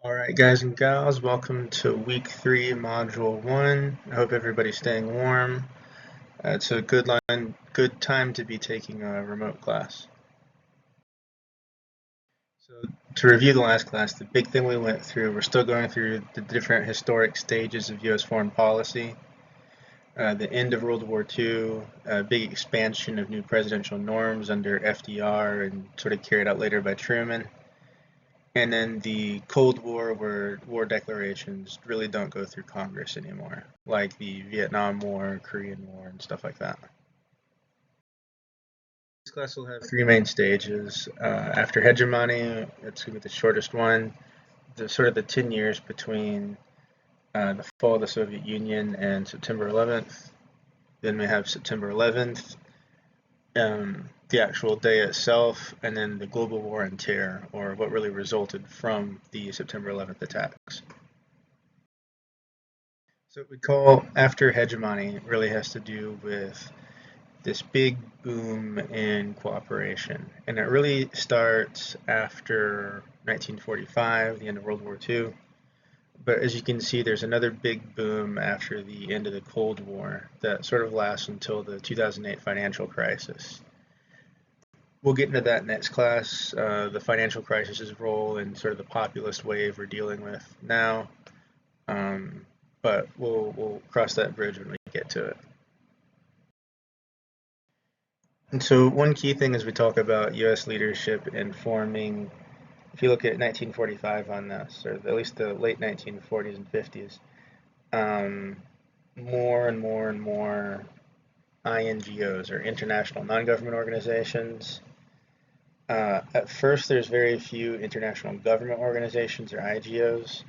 All right, guys and gals, welcome to week 3, module 1. I hope everybody's staying warm. It's a good time to be taking a remote class. So to review the last class, the big thing we went through, we're still going through the different historic stages of U.S. foreign policy, the end of World War II, a big expansion of new presidential norms under FDR and sort of carried out later by Truman. And then the Cold War, where war declarations really don't go through Congress anymore, like the Vietnam War, Korean War, and stuff like that. This class will have three main stages. After hegemony, it's going to be the shortest one, the sort of the 10 years between the fall of the Soviet Union and September 11th. Then we have September 11th, the actual day itself, and then the global war on terror, or what really resulted from the September 11th attacks. So what we call after hegemony really has to do with this big boom in cooperation. And it really starts after 1945, the end of World War II. But as you can see, there's another big boom after the end of the Cold War that sort of lasts until the 2008 financial crisis. We'll get into that next class, the financial crisis's role and sort of the populist wave we're dealing with now. But we'll cross that bridge when we get to it. And so one key thing as we talk about U.S. leadership in forming, if you look at 1945 on this, or at least the late 1940s and 50s, more and more and more INGOs, or international non-government organizations. At first, there's very few international government organizations, or IGOs.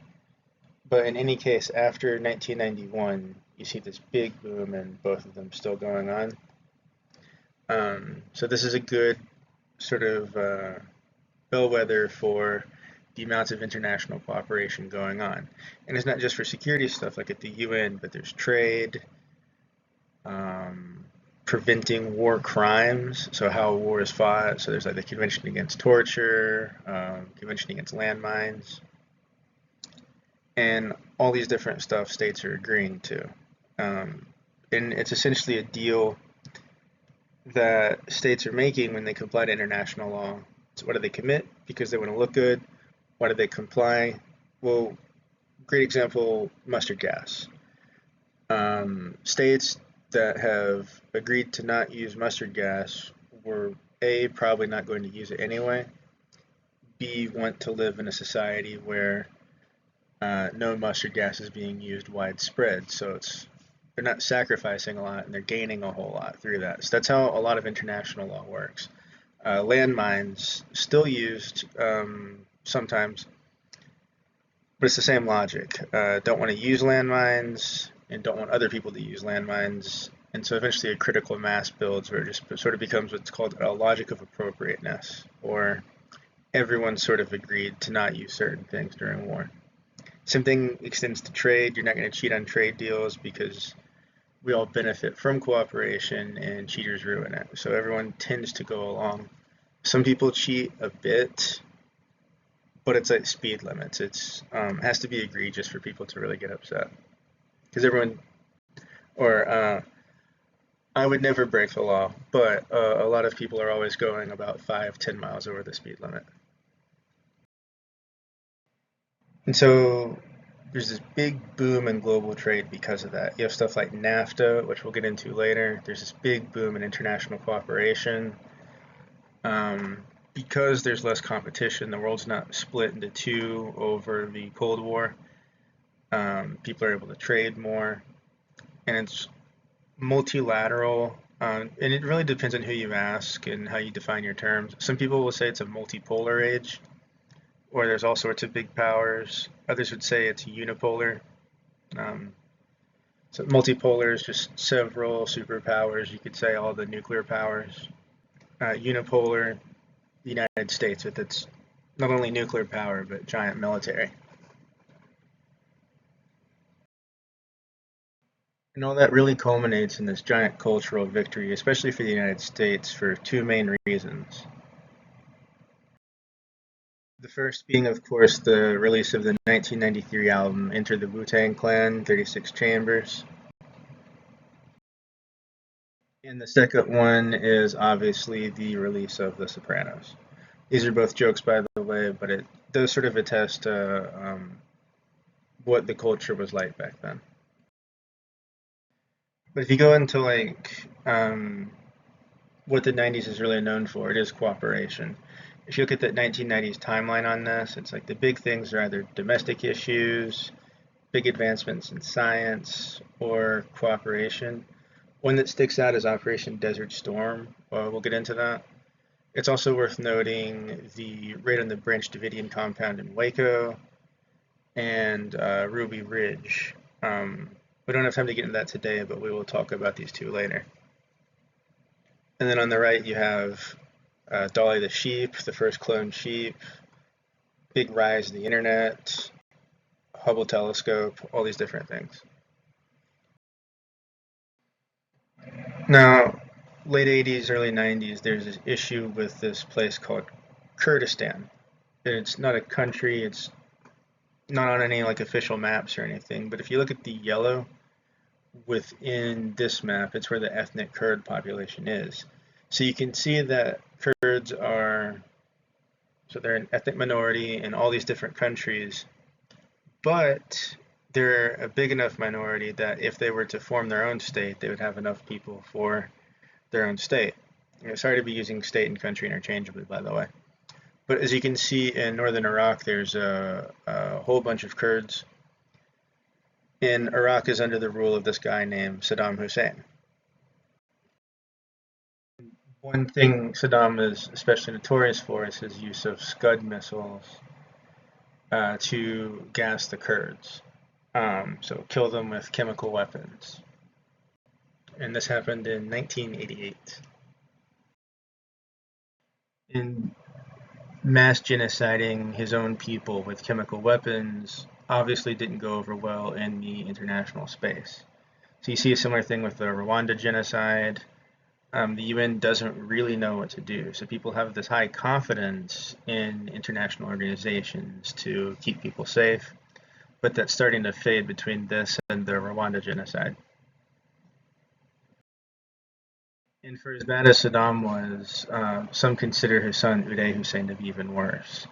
But in any case, after 1991, you see this big boom and both of them still going on. So this is a good sort of bellwether for the amounts of international cooperation going on. And it's not just for security stuff like at the UN, but there's trade, preventing war crimes, so how war is fought. So there's like the Convention Against Torture, Convention Against Landmines, and all these different stuff states are agreeing to. And it's essentially a deal that states are making when they comply to international law. So what do they commit? Because they want to look good. Why do they comply? Well, great example, mustard gas. States that have agreed to not use mustard gas were A, probably not going to use it anyway, B, want to live in a society where no mustard gas is being used widespread, so they're not sacrificing a lot and they're gaining a whole lot through that. So that's how a lot of international law works. Landmines still used sometimes, but it's the same logic. Don't want to use landmines and don't want other people to use landmines, and so eventually a critical mass builds where it just sort of becomes what's called a logic of appropriateness, or everyone sort of agreed to not use certain things during war. Same thing extends to trade. You're not going to cheat on trade deals because we all benefit from cooperation and cheaters ruin it. So everyone tends to go along. Some people cheat a bit, but it's like speed limits. It's has to be egregious for people to really get upset. Because everyone, or I would never break the law, but a lot of people are always going about 5-10 miles over the speed limit. And so there's this big boom in global trade because of that. You have stuff like NAFTA, which we'll get into later. There's this big boom in international cooperation. Because there's less competition, the world's not split into two over the Cold War. People are able to trade more, and it's multilateral. And it really depends on who you ask and how you define your terms. Some people will say it's a multipolar age, or there's all sorts of big powers. Others would say it's unipolar. So multipolar is just several superpowers. You could say all the nuclear powers. Unipolar, the United States with its not only nuclear power but giant military. And all that really culminates in this giant cultural victory, especially for the United States, for two main reasons. The first being, of course, the release of the 1993 album Enter the Wu-Tang Clan, 36 Chambers. And the second one is obviously the release of The Sopranos. These are both jokes, by the way, but it does sort of attest to what the culture was like back then. But if you go into what the 90s is really known for, it is cooperation. If you look at the 1990s timeline on this, it's like the big things are either domestic issues, big advancements in science, or cooperation. One that sticks out is Operation Desert Storm. We'll get into that. It's also worth noting the raid on the Branch Davidian compound in Waco and Ruby Ridge. We don't have time to get into that today, but we will talk about these two later. And then on the right, you have Dolly the sheep, the first cloned sheep, big rise in the internet, Hubble telescope, all these different things. Now, late 80s, early 90s, there's this issue with this place called Kurdistan. It's not a country, it's not on any like official maps or anything, but if you look at the yellow within this map, it's where the ethnic Kurd population is. So you can see that Kurds are, so they're an ethnic minority in all these different countries, but they're a big enough minority that if they were to form their own state, they would have enough people for their own state. Sorry to be using state and country interchangeably, by the way. But as you can see in northern Iraq, there's a whole bunch of Kurds. And Iraq is under the rule of this guy named Saddam Hussein. One thing Saddam is especially notorious for is his use of Scud missiles to gas the Kurds. So kill them with chemical weapons. And this happened in 1988. In mass genociding his own people with chemical weapons obviously didn't go over well in the international space. So you see a similar thing with the Rwanda genocide. The UN doesn't really know what to do. So people have this high confidence in international organizations to keep people safe, but that's starting to fade between this and the Rwanda genocide. And for as bad as Saddam was, some consider his son Uday Hussein to be even worse.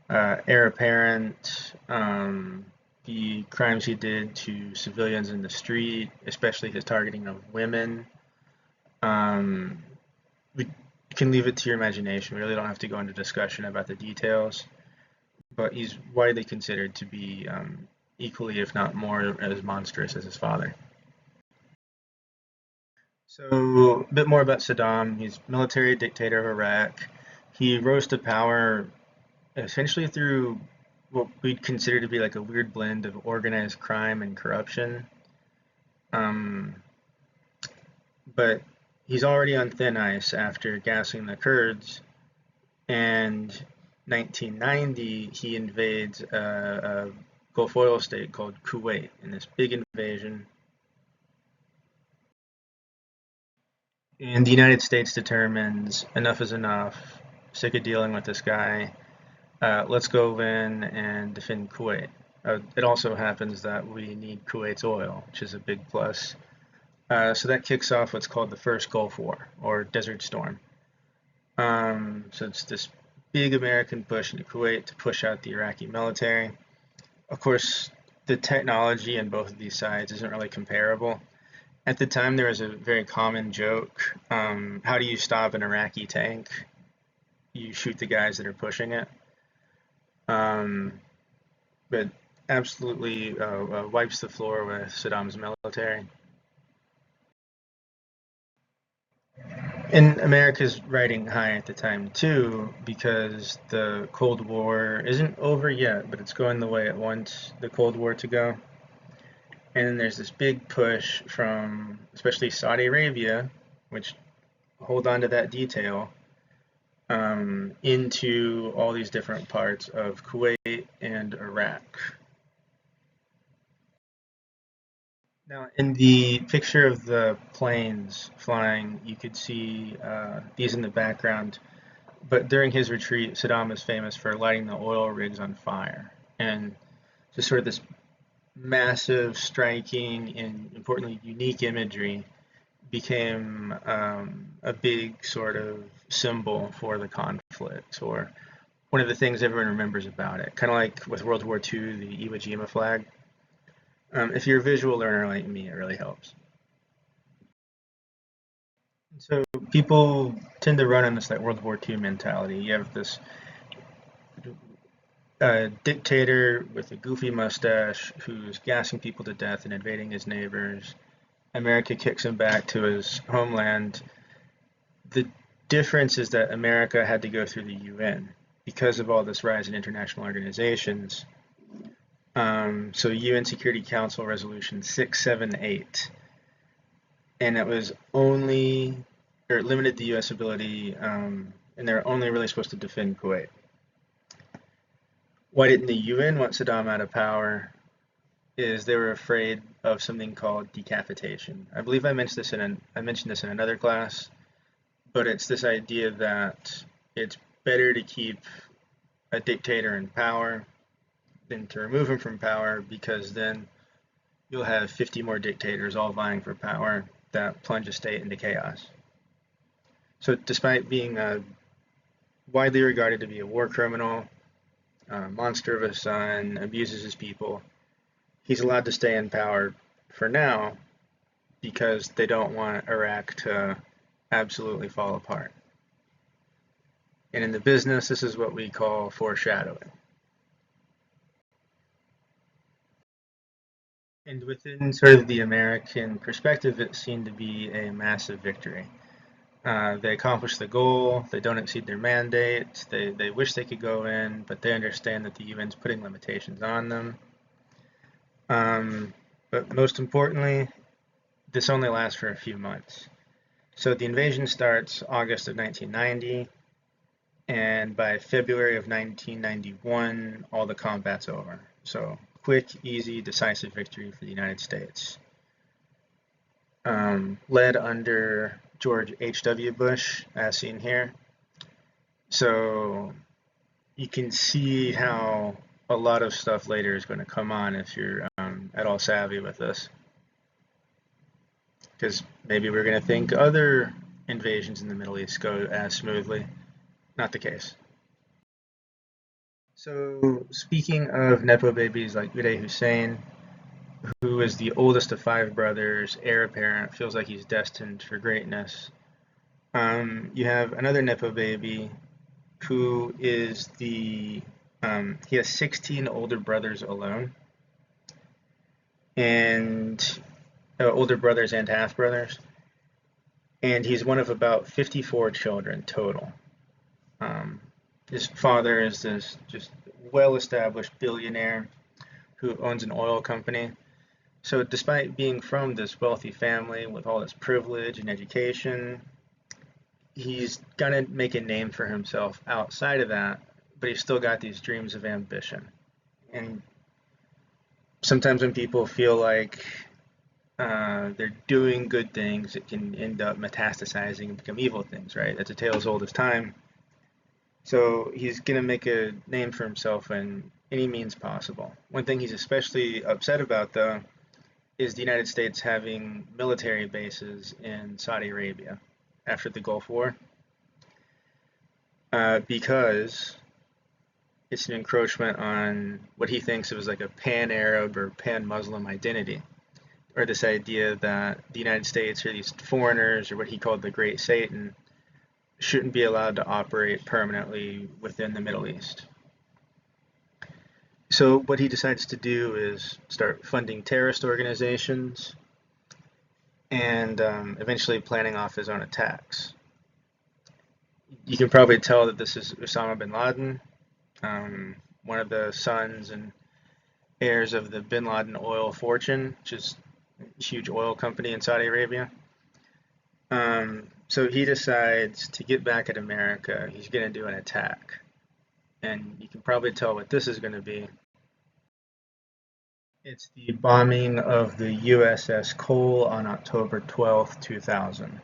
Heir apparent, the crimes he did to civilians in the street, especially his targeting of women. We can leave it to your imagination. We really don't have to go into discussion about the details, but he's widely considered to be equally, if not more, as monstrous as his father. So a bit more about Saddam. He's military dictator of Iraq. He rose to power essentially through what we'd consider to be like a weird blend of organized crime and corruption. But he's already on thin ice after gassing the Kurds, and 1990 he invades a Gulf oil state called Kuwait in this big invasion. And the United States determines enough is enough, sick of dealing with this guy, let's go in and defend Kuwait. It also happens that we need Kuwait's oil, which is a big plus. So that kicks off what's called the First Gulf War, or Desert Storm. So it's this big American push into Kuwait to push out the Iraqi military. Of course, the technology in both of these sides isn't really comparable. At the time, there was a very common joke. How do you stop an Iraqi tank? You shoot the guys that are pushing it. But absolutely wipes the floor with Saddam's military. And America's riding high at the time too, because the Cold War isn't over yet, but it's going the way it wants the Cold War to go. And then there's this big push from especially Saudi Arabia, which, hold on to that detail, into all these different parts of Kuwait and Iraq. Now, in the picture of the planes flying, you could see these in the background. But during his retreat, Saddam is famous for lighting the oil rigs on fire. And just sort of this massive, striking, and importantly unique imagery became a big sort of symbol for the conflict, or one of the things everyone remembers about it. Kind of like with World War II, the Iwo Jima flag. If you're a visual learner like me, it really helps. So people tend to run on this like World War II mentality. You have this dictator with a goofy mustache who's gassing people to death and invading his neighbors. America kicks him back to his homeland. The difference is that America had to go through the UN because of all this rise in international organizations. So UN Security Council Resolution 678, and it was only, or it limited the U.S. ability, and they're only really supposed to defend Kuwait. Why didn't the UN want Saddam out of power? Is they were afraid of something called decapitation. I believe I mentioned this in another class, but it's this idea that it's better to keep a dictator in power than to remove him from power, because then you'll have 50 more dictators all vying for power that plunge a state into chaos. So despite being widely regarded to be a war criminal, monster of a son, abuses his people, he's allowed to stay in power for now because they don't want Iraq to absolutely fall apart. And in the business, this is what we call foreshadowing. And within sort of the American perspective, it seemed to be a massive victory. They accomplished the goal, they don't exceed their mandate, they wish they could go in, but they understand that the UN's putting limitations on them. But most importantly, this only lasts for a few months. So the invasion starts August of 1990, and by February of 1991, all the combat's over. So quick, easy, decisive victory for the United States. Led under George H.W. Bush, as seen here. So you can see how a lot of stuff later is going to come on if you're at all savvy with this. Because maybe we're going to think other invasions in the Middle East go as smoothly. Not the case. So speaking of Nepo babies like Uday Hussein, who is the oldest of 5 brothers, heir apparent, feels like he's destined for greatness. You have another Nepo baby who is he has 16 older brothers alone, and older brothers and half brothers, and he's one of about 54 children total. His father is this just well-established billionaire who owns an oil company. So despite being from this wealthy family with all this privilege and education, he's gonna make a name for himself outside of that, but he's still got these dreams of ambition. And sometimes when people feel like they're doing good things, it can end up metastasizing and become evil things, right? That's a tale as old as time. So he's gonna make a name for himself in any means possible. One thing he's especially upset about, though, is the United States having military bases in Saudi Arabia after the Gulf War, because it's an encroachment on what he thinks of as like a pan-Arab or pan-Muslim identity, or this idea that the United States, or these foreigners, or what he called the Great Satan, shouldn't be allowed to operate permanently within the Middle East. So what he decides to do is start funding terrorist organizations and eventually planning off his own attacks. You can probably tell that this is Osama bin Laden, one of the sons and heirs of the bin Laden oil fortune, which is a huge oil company in Saudi Arabia. So he decides to get back at America. He's going to do an attack. And you can probably tell what this is going to be. It's the bombing of the USS Cole on October 12th, 2000,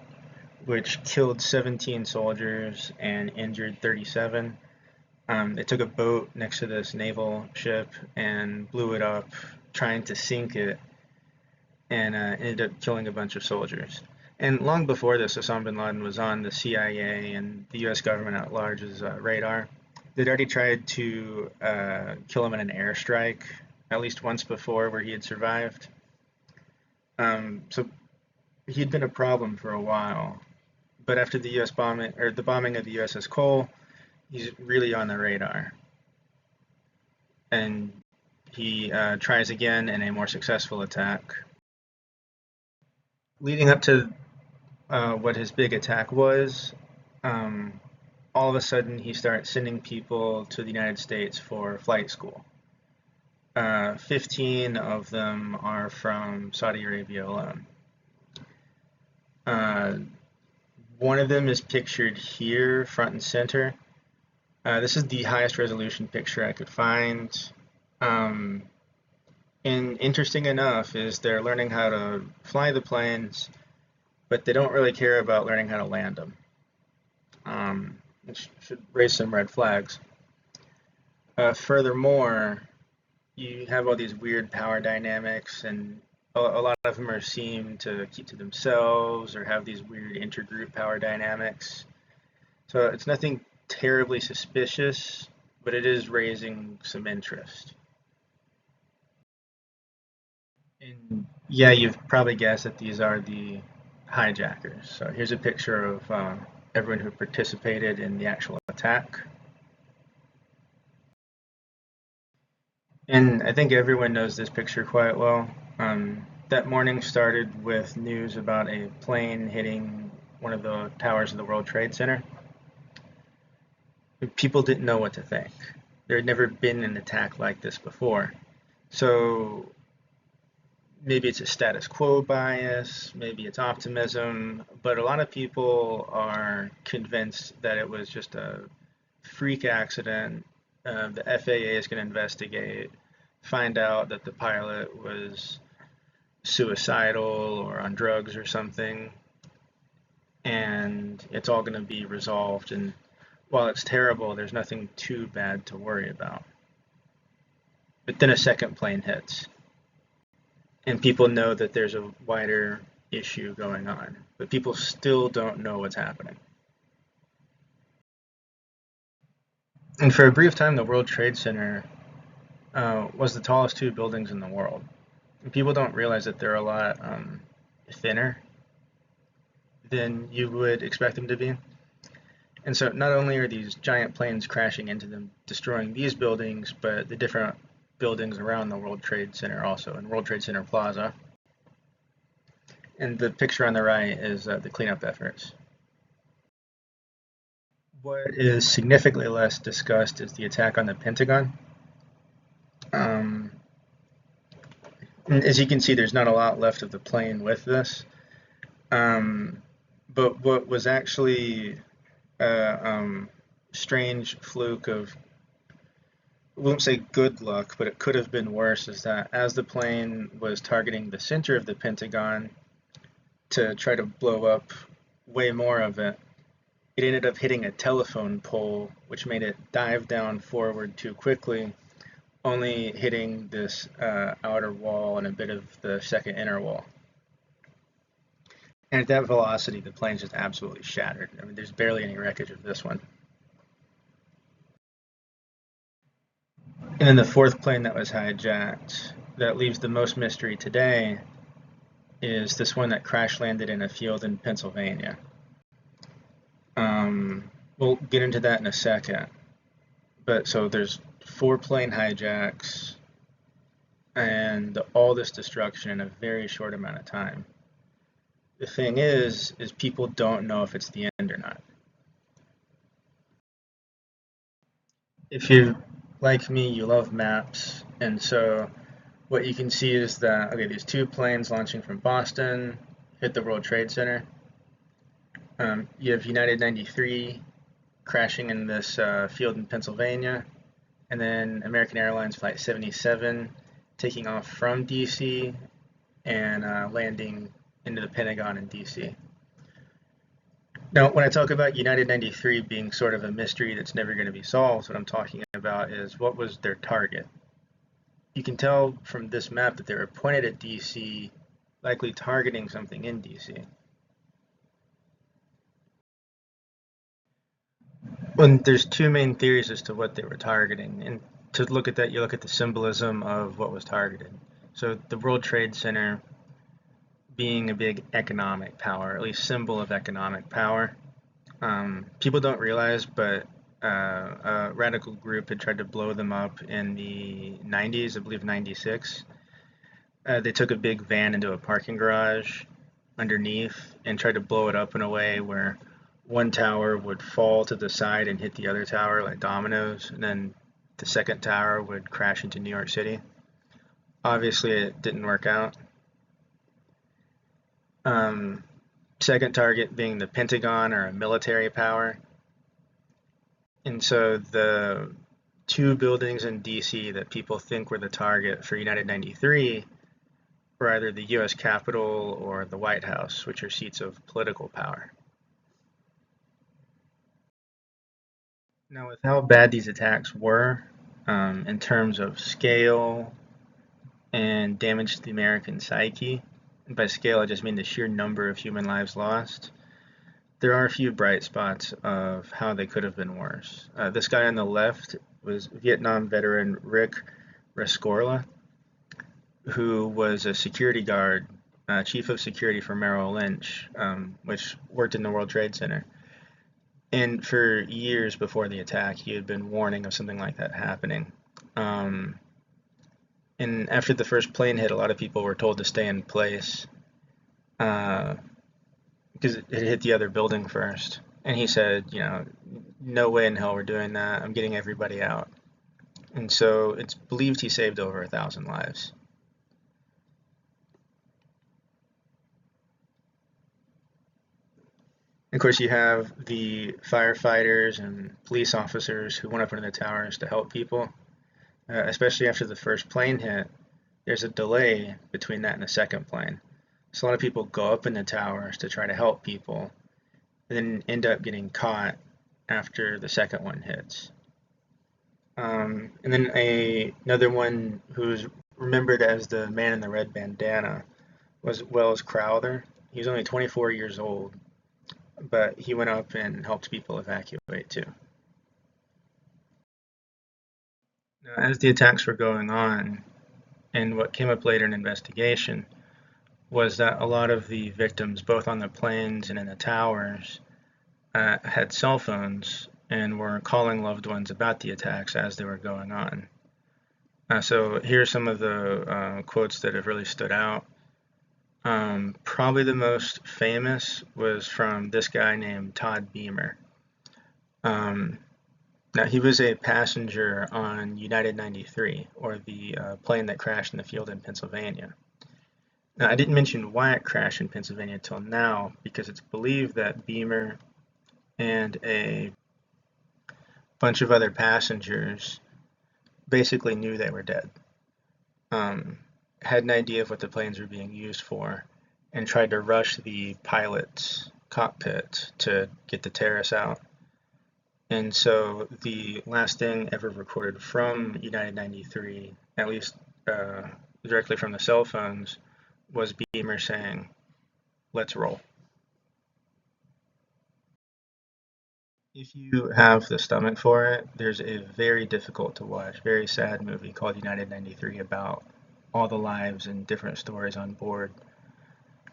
which killed 17 soldiers and injured 37. They took a boat next to this naval ship and blew it up, trying to sink it, and ended up killing a bunch of soldiers. And long before this, Osama bin Laden was on the CIA and the US government at large's radar. They'd already tried to kill him in an airstrike at least once before where he had survived. So he'd been a problem for a while. But after the US bombing, or the bombing of the USS Cole, he's really on the radar. And he tries again in a more successful attack. Leading up to what his big attack was, all of a sudden he starts sending people to the United States for flight school. 15 of them are from Saudi Arabia alone. One of them is pictured here, front and center. This is the highest resolution picture I could find. And interesting enough is they're learning how to fly the planes, but they don't really care about learning how to land them. Which should raise some red flags. Furthermore, you have all these weird power dynamics, and a lot of them seem to keep to themselves or have these weird intergroup power dynamics. So it's nothing terribly suspicious, but it is raising some interest. And yeah, you've probably guessed that these are the hijackers. So here's a picture of everyone who participated in the actual attack. And I think everyone knows this picture quite well. That morning started with news about a plane hitting one of the towers of the World Trade Center. People didn't know what to think. There had never been an attack like this before. So maybe it's a status quo bias, maybe it's optimism, but a lot of people are convinced that it was just a freak accident. The FAA is going to investigate, find out that the pilot was suicidal or on drugs or something, and it's all going to be resolved. And while it's terrible, there's nothing too bad to worry about. But then a second plane hits, and people know that there's a wider issue going on, but people still don't know what's happening. And for a brief time, the World Trade Center was the tallest two buildings in the world. And people don't realize that they're a lot thinner than you would expect them to be. And so not only are these giant planes crashing into them, destroying these buildings, but the different buildings around the World Trade Center also, and World Trade Center Plaza. And the picture on the right is the cleanup efforts. What is significantly less discussed is the attack on the Pentagon. As you can see, there's not a lot left of the plane with this. But what was actually a strange fluke of, I won't say good luck, but it could have been worse, is that as the plane was targeting the center of the Pentagon to try to blow up way more of it, it ended up hitting a telephone pole, which made it dive down forward too quickly, only hitting this outer wall and a bit of the second inner wall. And at that velocity, the plane's just absolutely shattered. I mean, there's barely any wreckage of this one. And then the fourth plane that was hijacked, that leaves the most mystery today, is this one that crash landed in a field in Pennsylvania. We'll get into that in a second. But so there's 4 plane hijacks and all this destruction in a very short amount of time. The thing is people don't know if it's the end or not. If you, like me, you love maps, and so what you can see is that, okay, these 2 planes launching from Boston hit the World Trade Center. You have United 93 crashing in this field in Pennsylvania, and then American Airlines Flight 77 taking off from DC, and landing into the Pentagon in DC. Now, when I talk about United 93 being sort of a mystery that's never going to be solved, what I'm talking about is what was their target. You can tell from this map that they were pointed at DC, likely targeting something in DC. Well, there's two main theories as to what they were targeting, and to look at that, you look at the symbolism of what was targeted. So the World Trade Center being a big economic power, at least symbol of economic power. People don't realize, but a radical group had tried to blow them up in the 90s, I believe 96. They took a big van into a parking garage underneath and tried to blow it up in a way where one tower would fall to the side and hit the other tower like dominoes, and then the second tower would crash into New York City. Obviously, it didn't work out. Um, Second target being the Pentagon, or a military power. And so the two buildings in DC that people think were the target for United 93 were either the US Capitol or the White House, which are seats of political power. Now, with how bad these attacks were, in terms of scale and damage to the American psyche, and by scale I just mean the sheer number of human lives lost, there are a few bright spots of how they could have been worse. This guy on the left was Vietnam veteran Rick Rescorla, who was a security guard, chief of security for Merrill Lynch, which worked in the World Trade Center. And for years before the attack, he had been warning of something like that happening. Um, and after the first plane hit, a lot of people were told to stay in place uh, because it hit the other building first. And he said, no way in hell we're doing that. I'm getting everybody out. And so it's believed he saved over 1,000 lives. Of course, you have the firefighters and police officers who went up into the towers to help people, especially after the first plane hit. There's a delay between that and the second plane. So a lot of people go up in the towers to try to help people, and then end up getting caught after the second one hits. And then another one who's remembered as the man in the red bandana was Wells Crowther. He was only 24 years old, but he went up and helped people evacuate too. Now, as the attacks were going on, and what came up later in investigation, was that a lot of the victims, both on the planes and in the towers, had cell phones and were calling loved ones about the attacks as they were going on. So here are some of the quotes that have really stood out. Probably the most famous was from this guy named Todd Beamer. Now, he was a passenger on United 93, or the plane that crashed in the field in Pennsylvania. Now, I didn't mention why it crashed in Pennsylvania until now, because it's believed that Beamer and a bunch of other passengers basically knew they were dead, had an idea of what the planes were being used for, and tried to rush the pilot's cockpit to get the terrorists out. And so the last thing ever recorded from United 93, at least directly from the cell phones, was Beamer saying, "Let's roll." If you have the stomach for it, there's a very difficult to watch, very sad movie called United 93 about all the lives and different stories on board,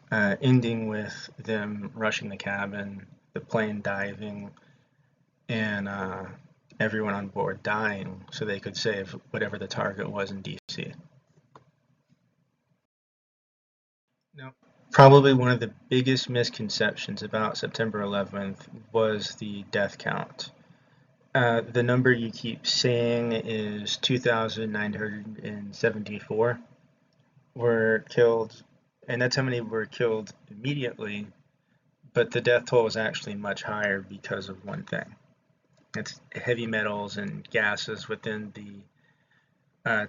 ending with them rushing the cabin, the plane diving, and everyone on board dying so they could save whatever the target was in DC. Now, probably one of the biggest misconceptions about September 11th was the death count. The number you keep saying is 2,974 were killed, and that's how many were killed immediately, but the death toll was actually much higher because of one thing. It's heavy metals and gases within the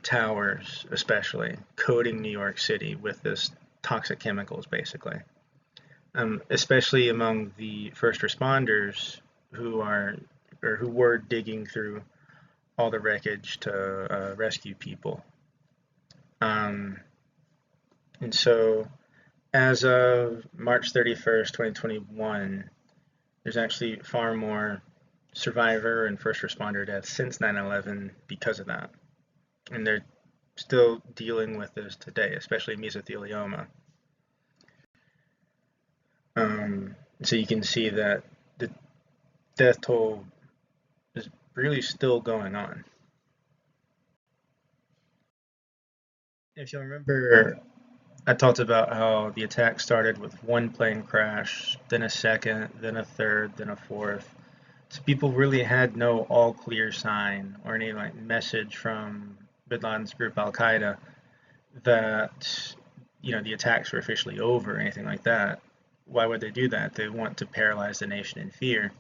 towers, especially, coating New York City with this toxic chemicals, basically. especially among the first responders who were digging through all the wreckage to rescue people. Um, and so, as of March 31st, 2021, there's actually far more survivor and first responder deaths since 9/11 because of that. And they're still dealing with this today, especially mesothelioma. So you can see that the death toll is really still going on. If you remember, I talked about how the attack started with one plane crash, then a second, then a third, then a fourth. So people really had no all clear sign or any like message from Bin Laden's group Al Qaeda that the attacks were officially over or anything like that. Why would they do that? They want to paralyze the nation in fear.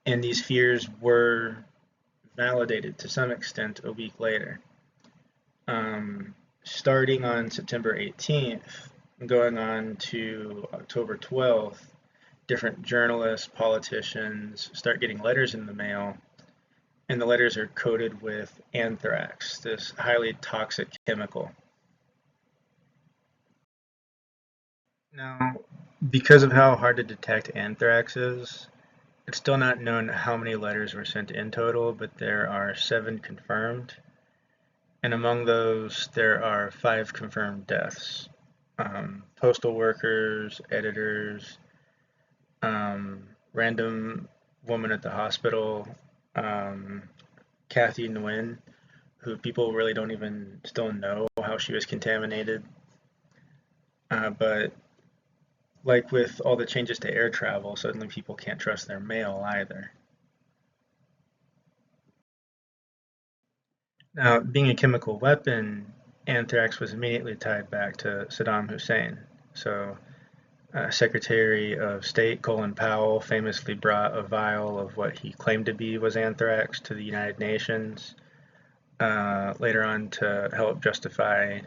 And these fears were validated to some extent a week later. Starting on September 18th, going on to October 12th, different journalists, politicians start getting letters in the mail, and the letters are coated with anthrax, this highly toxic chemical. Now, because of how hard to detect anthrax is, it's still not known how many letters were sent in total, but there are 7 confirmed. And among those, there are 5 confirmed deaths. Postal workers, editors, random woman at the hospital, Kathy Nguyen, who people really don't even still know how she was contaminated. But like with all the changes to air travel, suddenly people can't trust their mail either. Now, being a chemical weapon, anthrax was immediately tied back to Saddam Hussein. So, Secretary of State Colin Powell famously brought a vial of what he claimed to be was anthrax to the United Nations later on to help justify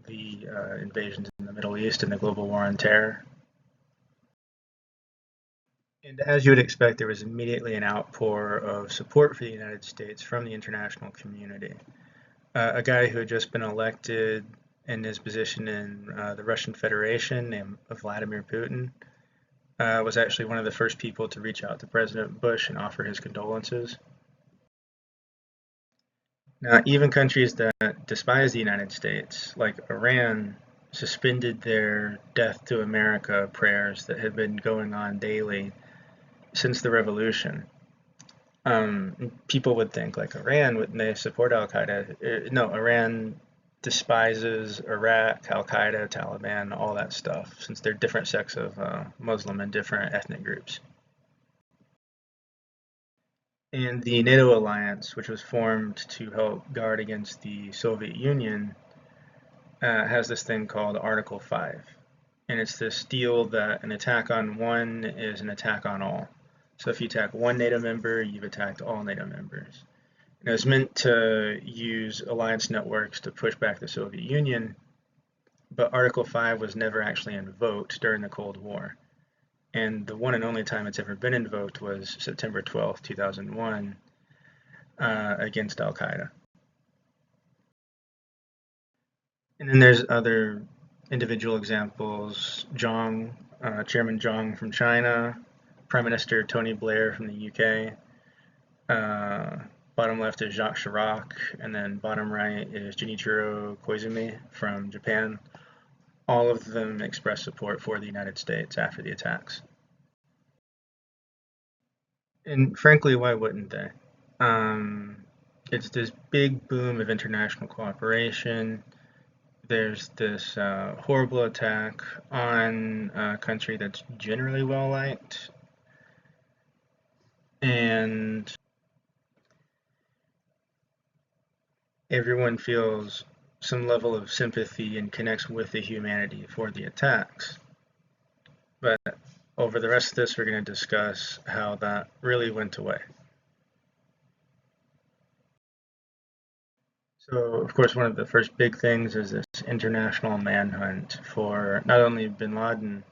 the invasions in the Middle East and the global war on terror. And as you would expect, there was immediately an outpour of support for the United States from the international community. A guy who had just been elected in his position in the Russian Federation, named Vladimir Putin, was actually one of the first people to reach out to President Bush and offer his condolences. Now, even countries that despise the United States, like Iran, suspended their death to America prayers that had been going on daily since the revolution. People would think like Iran, wouldn't they support Al Qaeda? No, Iran despises Iraq, Al Qaeda, Taliban, all that stuff, since they're different sects of Muslim and different ethnic groups. And the NATO alliance, which was formed to help guard against the Soviet Union, has this thing called Article 5. And it's this deal that an attack on one is an attack on all. So if you attack one NATO member, you've attacked all NATO members. And it was meant to use alliance networks to push back the Soviet Union, but Article 5 was never actually invoked during the Cold War. And the one and only time it's ever been invoked was September 12th, 2001, against Al Qaeda. And then there's other individual examples. Chairman Zhang from China, Prime Minister Tony Blair from the UK. Bottom left is Jacques Chirac, and then bottom right is Junichiro Koizumi from Japan. All of them expressed support for the United States after the attacks. And frankly, why wouldn't they? It's this big boom of international cooperation. There's this horrible attack on a country that's generally well liked, and everyone feels some level of sympathy and connects with the humanity for the attacks. But over the rest of this, we're going to discuss how that really went away. So, of course, one of the first big things is this international manhunt for not only bin Laden,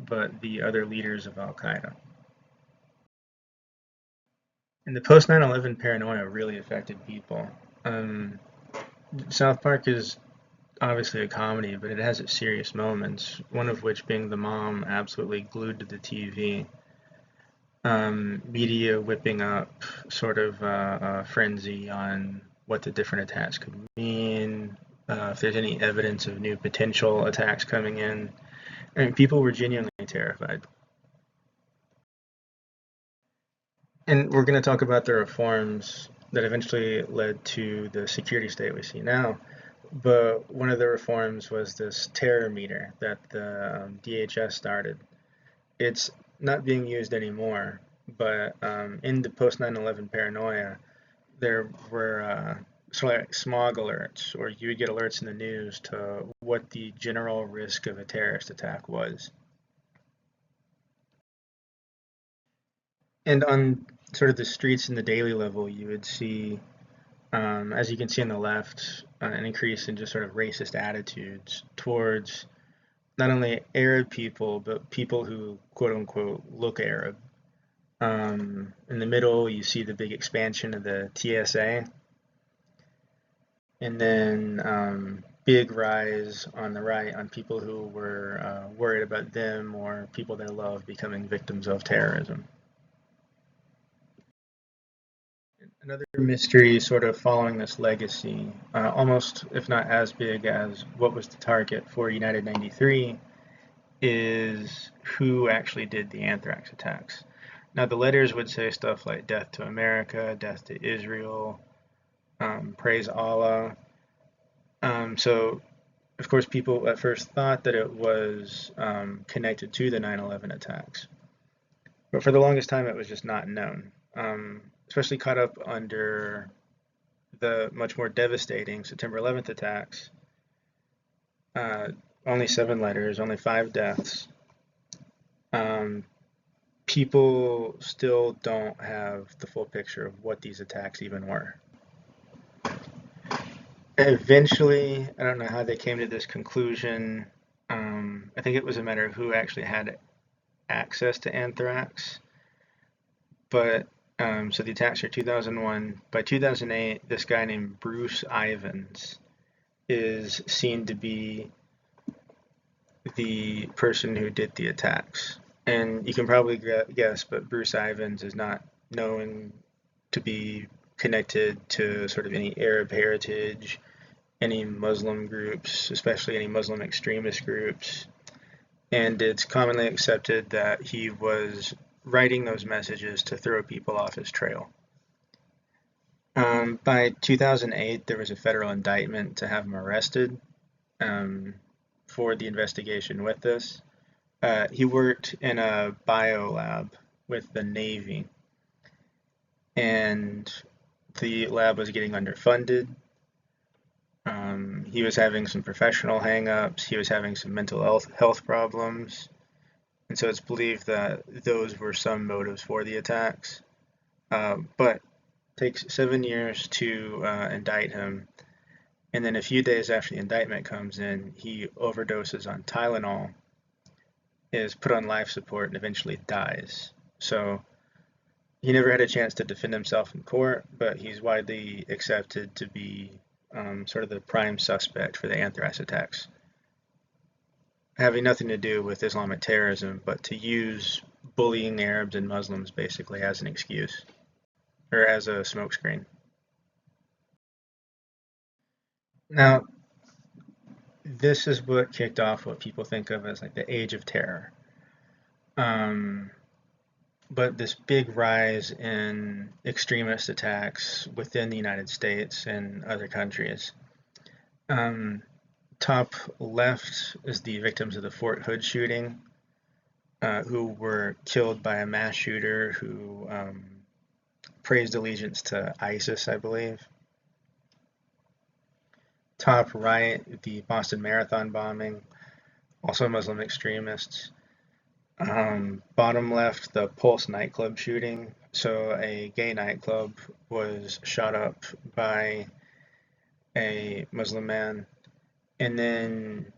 but the other leaders of Al Qaeda. And the post 9/11 paranoia really affected people. Um, South Park is obviously a comedy, but it has its serious moments, one of which being the mom absolutely glued to the TV. Media whipping up sort of a frenzy on what the different attacks could mean, if there's any evidence of new potential attacks coming in. I mean, people were genuinely terrified. And we're going to talk about the reforms that eventually led to the security state we see now. But one of the reforms was this terror meter that the DHS started. It's not being used anymore, but in the post 9/11 paranoia, there were sort of like smog alerts, or you would get alerts in the news to what the general risk of a terrorist attack was. And on sort of the streets and the daily level, you would see, as you can see on the left, an increase in just sort of racist attitudes towards not only Arab people, but people who quote unquote look Arab. In the middle, you see the big expansion of the TSA, and then big rise on the right on people who were worried about them or people they love becoming victims of terrorism. Another mystery sort of following this legacy, almost if not as big as what was the target for United 93, is who actually did the anthrax attacks. Now, the letters would say stuff like death to America, death to Israel, praise Allah. So, of course, people at first thought that it was connected to the 9/11 attacks. But for the longest time, it was just not known, especially caught up under the much more devastating September 11th attacks. Only 7 letters, only 5 deaths. People still don't have the full picture of what these attacks even were. Eventually, I don't know how they came to this conclusion. I think it was a matter of who actually had access to anthrax. But so the attacks are 2001. By 2008, this guy named Bruce Ivins is seen to be the person who did the attacks. And you can probably guess, but Bruce Ivins is not known to be connected to sort of any Arab heritage, any Muslim groups, especially any Muslim extremist groups. And it's commonly accepted that he was writing those messages to throw people off his trail. By 2008, there was a federal indictment to have him arrested for the investigation with this. He worked in a bio lab with the Navy, and the lab was getting underfunded. He was having some professional hangups. He was having some mental health problems. And so it's believed that those were some motives for the attacks. But it takes 7 years to indict him. And then a few days after the indictment comes in, he overdoses on Tylenol, is put on life support, and eventually dies. So he never had a chance to defend himself in court, but he's widely accepted to be sort of the prime suspect for the anthrax attacks, having nothing to do with Islamic terrorism, but to use bullying Arabs and Muslims basically as an excuse, or as a smokescreen. Now, this is what kicked off what people think of as like the Age of Terror. But this big rise in extremist attacks within the United States and other countries. Top left is the victims of the Fort Hood shooting, who were killed by a mass shooter who praised allegiance to ISIS, I believe. Top right, the Boston Marathon bombing, also Muslim extremists. Bottom left, the Pulse nightclub shooting. So a gay nightclub was shot up by a Muslim man. And then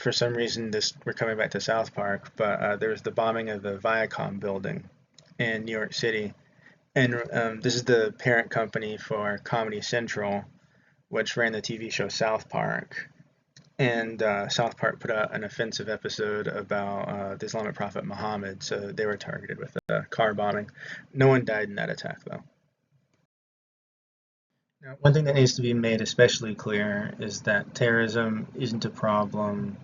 for some reason, we're coming back to South Park, but there was the bombing of the Viacom building in New York City, and this is the parent company for Comedy Central, which ran the TV show South Park. And South Park put out an offensive episode about the Islamic prophet Muhammad, so they were targeted with a car bombing. No one died in that attack, though. Now, one thing that needs to be made especially clear is that terrorism isn't a problem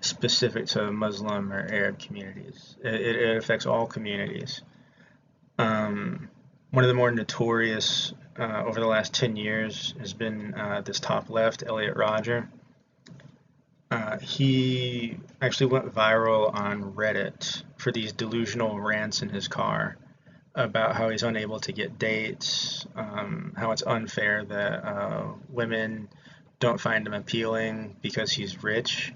specific to Muslim or Arab communities. It affects all communities. One of the more notorious over the last 10 years has been this top left, Elliot Rodger. He actually went viral on Reddit for these delusional rants in his car about how he's unable to get dates, how it's unfair that women don't find him appealing because he's rich.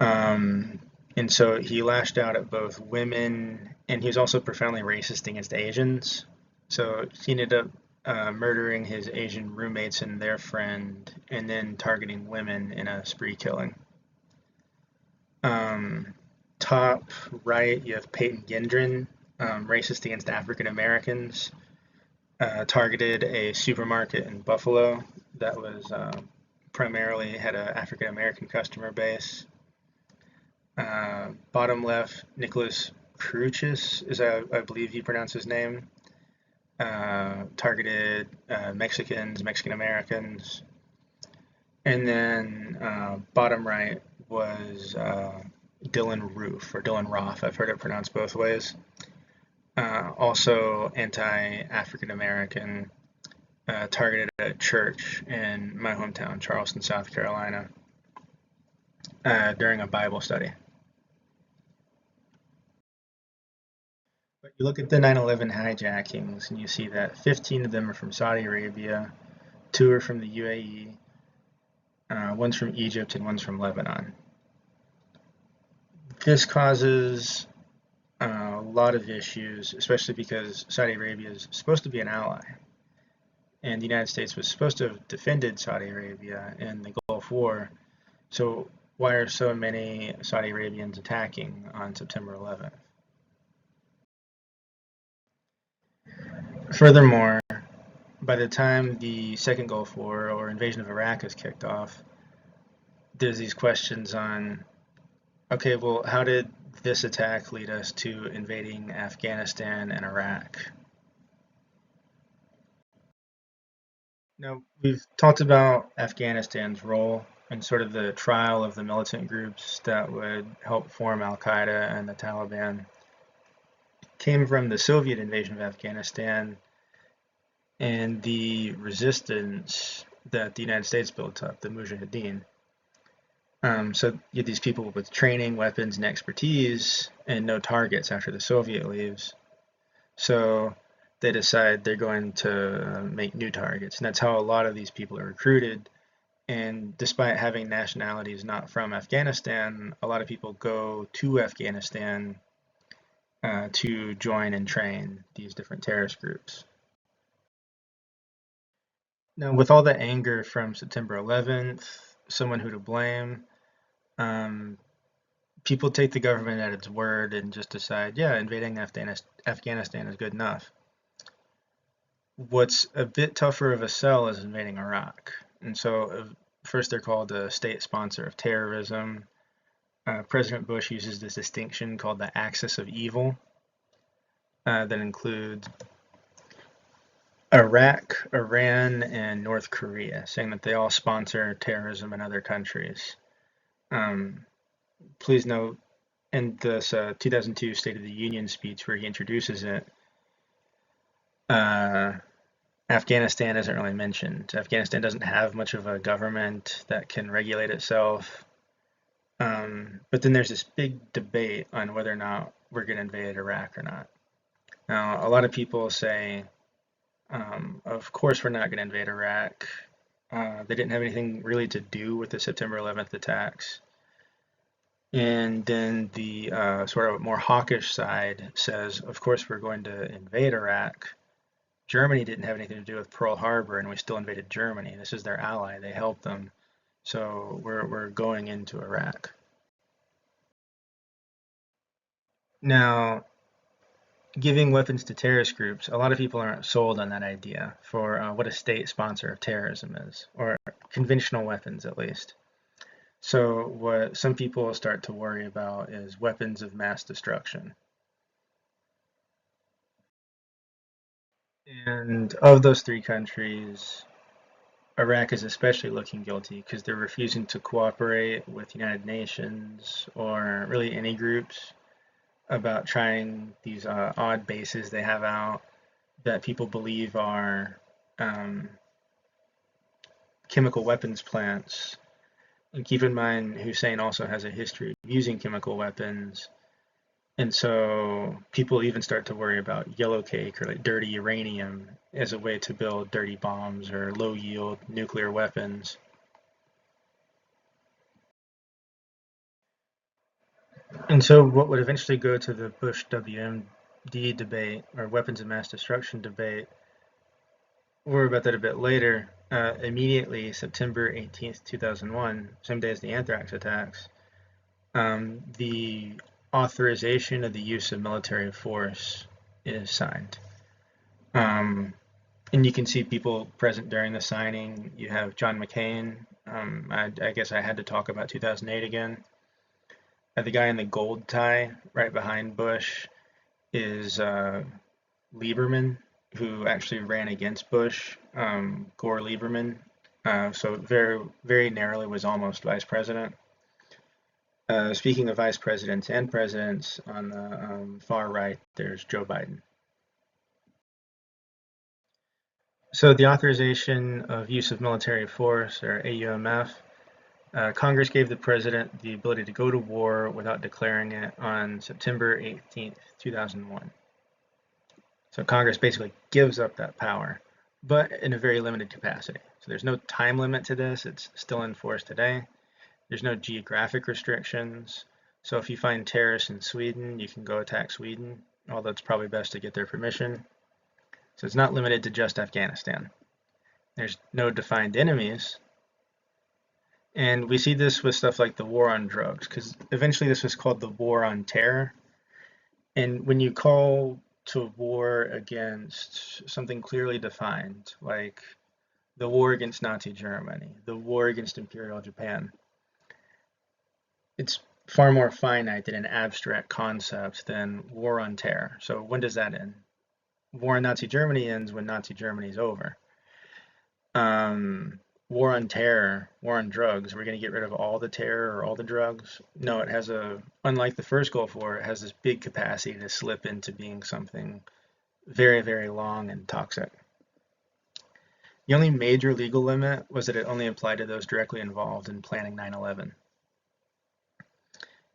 And so he lashed out at both women, and he was also profoundly racist against Asians. So he ended up murdering his Asian roommates and their friend, and then targeting women in a spree killing. Top right, you have Peyton Gendron, racist against African Americans, targeted a supermarket in Buffalo that was primarily had an African American customer base. Bottom left, Nicholas Cruchis, is I believe you pronounce his name, targeted Mexicans, Mexican Americans. And then bottom right was Dylan Roof, or Dylan Roth, I've heard it pronounced both ways. Also anti-African American, targeted at a church in my hometown, Charleston, South Carolina, during a Bible study. But you look at the 9/11 hijackings and you see that 15 of them are from Saudi Arabia, 2 are from the UAE, one's from Egypt, and one's from Lebanon. This causes a lot of issues, especially because Saudi Arabia is supposed to be an ally, and the United States was supposed to have defended Saudi Arabia in the Gulf War. So why are so many Saudi Arabians attacking on September 11th? Furthermore, by the time the second Gulf War or invasion of Iraq is kicked off, there's these questions on, okay, well, how did this attack lead us to invading Afghanistan and Iraq? Now, we've talked about Afghanistan's role and sort of the trial of the militant groups that would help form Al-Qaeda and the Taliban. It came from the Soviet invasion of Afghanistan and the resistance that the United States built up, the Mujahideen. So you have these people with training, weapons, and expertise, and no targets after the Soviet leaves. So they decide they're going to make new targets, and that's how a lot of these people are recruited. And despite having nationalities not from Afghanistan, a lot of people go to Afghanistan to join and train these different terrorist groups. Now, with all the anger from September 11th, someone who to blame, people take the government at its word and just decide, yeah, invading Afghanistan is good enough. What's a bit tougher of a sell is invading Iraq. And so first they're called a state sponsor of terrorism. President Bush uses this distinction called the axis of evil that includes Iraq, Iran, and North Korea, saying that they all sponsor terrorism in other countries. Please note, in this 2002 State of the Union speech where he introduces it, Afghanistan isn't really mentioned. Afghanistan doesn't have much of a government that can regulate itself. But then there's this big debate on whether or not we're going to invade Iraq or not. Now, a lot of people say, of course we're not going to invade Iraq. They didn't have anything really to do with the September 11th attacks. And then the sort of more hawkish side says, of course we're going to invade Iraq. Germany didn't have anything to do with Pearl Harbor, and we still invaded Germany. This is their ally. They helped them. So we're going into Iraq. Now, giving weapons to terrorist groups, a lot of people aren't sold on that idea for what a state sponsor of terrorism is, or conventional weapons at least. So what some people start to worry about is weapons of mass destruction. And of those three countries, Iraq is especially looking guilty because they're refusing to cooperate with United Nations or really any groups about trying these odd bases they have out that people believe are um, chemical weapons plants. And keep in mind, Hussein also has a history of using chemical weapons. And so people even start to worry about yellow cake or like dirty uranium as a way to build dirty bombs or low yield nuclear weapons. And so what would eventually go to the Bush WMD debate or weapons of mass destruction debate, we'll worry about that a bit later. Immediately, September 18th, 2001, same day as the anthrax attacks, the authorization of the use of military force is signed. And you can see people present during the signing. You have John McCain. I guess I had to talk about 2008 again. The guy in the gold tie right behind Bush is Lieberman, who actually ran against Bush, Gore Lieberman. So very, very narrowly was almost vice president. Speaking of vice presidents and presidents, on the far right, there's Joe Biden. So the authorization of use of military force, or AUMF, Congress gave the president the ability to go to war without declaring it on September 18th, 2001. So Congress basically gives up that power, but in a very limited capacity. So there's no time limit to this. It's still in force today. There's no geographic restrictions. So if you find terrorists in Sweden, you can go attack Sweden, although it's probably best to get their permission. So it's not limited to just Afghanistan. There's no defined enemies. And we see this with stuff like the war on drugs, because eventually this was called the war on terror. And when you call to war against something clearly defined, like the war against Nazi Germany, the war against Imperial Japan, it's far more finite and an abstract concept than war on terror. So when does that end? War on Nazi Germany ends when Nazi Germany is over. War on terror, war on drugs, we're going to get rid of all the terror or all the drugs. No, it has unlike the first Gulf War, it has this big capacity to slip into being something very, very long and toxic. The only major legal limit was that it only applied to those directly involved in planning 9/11.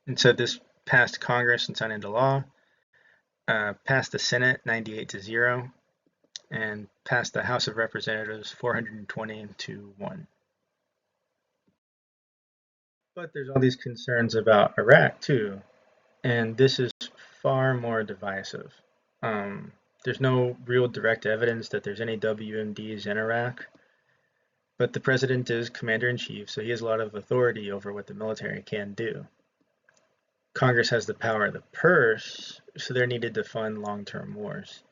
And so this passed Congress and signed into law, passed the Senate 98-0, and passed the House of Representatives 420-1. But there's all these concerns about Iraq too, and this is far more divisive. There's no real direct evidence that there's any WMDs in Iraq, but the president is commander in chief, so he has a lot of authority over what the military can do. Congress has the power of the purse, so they're needed to fund long-term wars.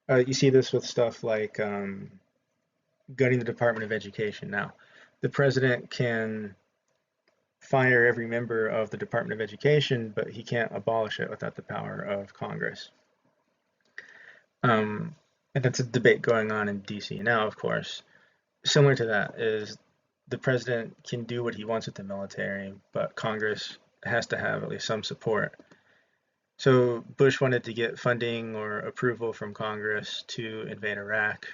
You see this with stuff like gutting the Department of Education now. The president can fire every member of the Department of Education, but he can't abolish it without the power of Congress. And that's a debate going on in DC now, of course. Similar to that is the president can do what he wants with the military, but Congress has to have at least some support. So Bush wanted to get funding or approval from Congress to invade Iraq.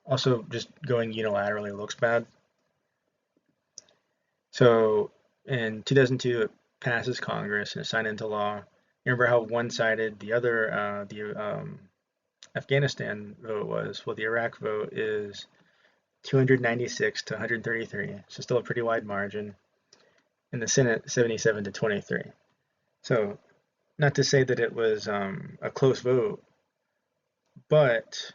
Also, just going unilaterally looks bad. So in 2002, it passes Congress and is signed into law. You remember how one-sided the Afghanistan vote was? Well, the Iraq vote is 296 to 133, so still a pretty wide margin. In the Senate, 77-23. So not to say that it was a close vote, but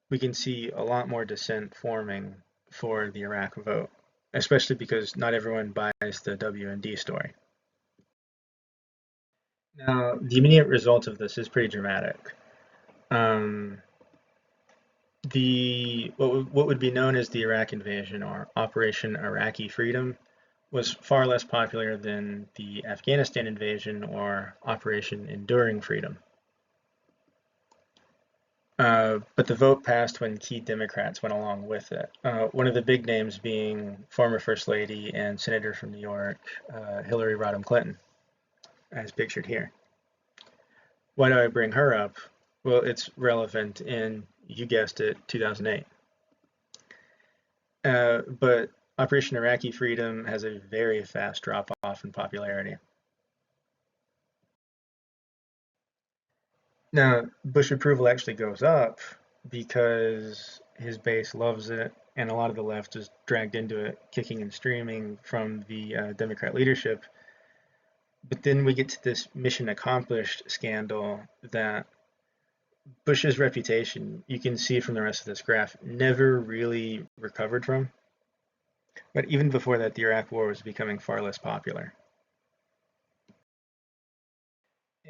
we can see a lot more dissent forming for the Iraq vote. especially because not everyone buys the WMD story. Now, the immediate result of this is pretty dramatic. Um, what would be known as the Iraq invasion or Operation Iraqi Freedom was far less popular than the Afghanistan invasion or Operation Enduring Freedom. But the vote passed when key Democrats went along with it. One of the big names being former First Lady and Senator from New York, Hillary Rodham Clinton, as pictured here. Why do I bring her up? Well, it's relevant in, you guessed it, 2008. But Operation Iraqi Freedom has a very fast drop-off in popularity. Now, Bush approval actually goes up because his base loves it, and a lot of the left is dragged into it, kicking and streaming from the Democrat leadership. But then we get to this mission accomplished scandal that Bush's reputation, you can see from the rest of this graph, never really recovered from. But even before that, the Iraq War was becoming far less popular.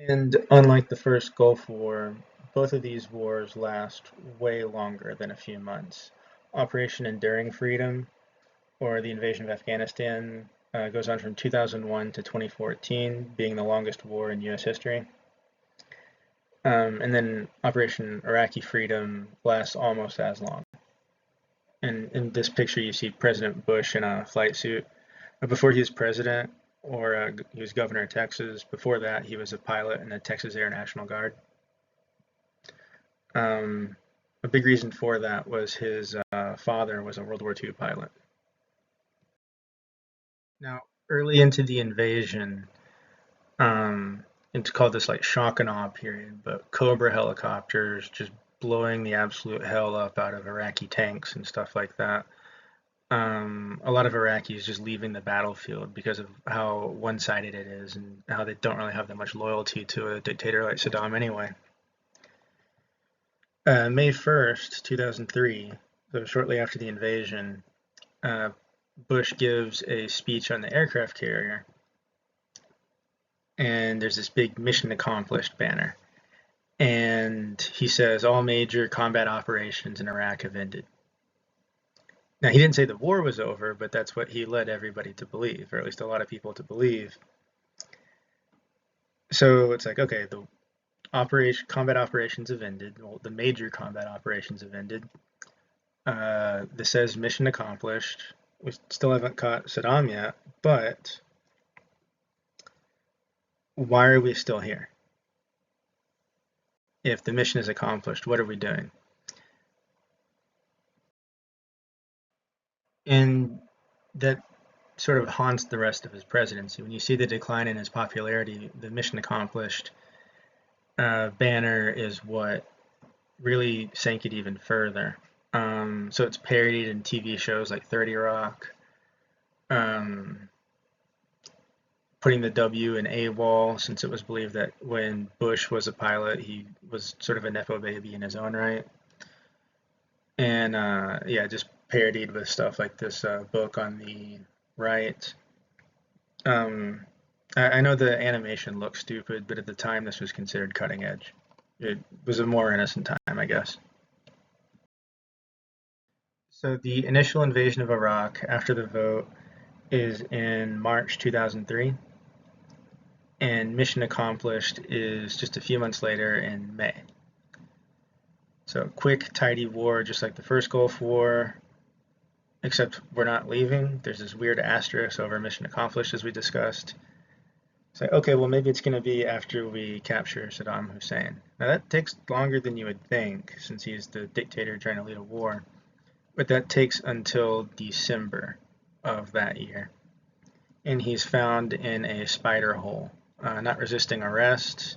And unlike the first Gulf War, both of these wars last way longer than a few months. Operation Enduring Freedom, or the invasion of Afghanistan, goes on from 2001 to 2014, being the longest war in US history. And then Operation Iraqi Freedom lasts almost as long. And in this picture, you see President Bush in a flight suit. Before he was president, or he was governor of Texas. Before that, he was a pilot in the Texas Air National Guard. A big reason for that was his father was a World War II pilot. Now, early into the invasion, it's called this like shock and awe period, but Cobra helicopters just blowing the absolute hell up out of Iraqi tanks and stuff like that. A lot of Iraqis just leaving the battlefield because of how one-sided it is and how they don't really have that much loyalty to a dictator like Saddam anyway. May 1st, 2003, so shortly after the invasion, Bush gives a speech on the aircraft carrier, and there's this big mission accomplished banner. And he says all major combat operations in Iraq have ended. Now, he didn't say the war was over, but that's what he led everybody to believe, or at least a lot of people to believe. So it's like, okay, the combat operations have ended. Well, the major combat operations have ended. This says mission accomplished. We still haven't caught Saddam yet, but why are we still here? If the mission is accomplished, what are we doing? And that sort of haunts the rest of his presidency. When you see the decline in his popularity, the mission accomplished banner is what really sank it even further. So it's parodied in TV shows like 30 Rock, putting the W in AWOL, since it was believed that when Bush was a pilot, he was sort of a Nepo baby in his own right. And yeah, just parodied with stuff like this book on the right. I know the animation looks stupid, but at the time this was considered cutting edge. It was a more innocent time, I guess. So the initial invasion of Iraq after the vote is in March 2003, and mission accomplished is just a few months later in May. So quick, tidy war, just like the first Gulf War, except we're not leaving. There's this weird asterisk over mission accomplished, as we discussed. Say, okay, well, maybe it's going to be after we capture Saddam Hussein. Now, that takes longer than you would think, since he's the dictator trying to lead a war. But that takes until December of that year. And he's found in a spider hole, not resisting arrest.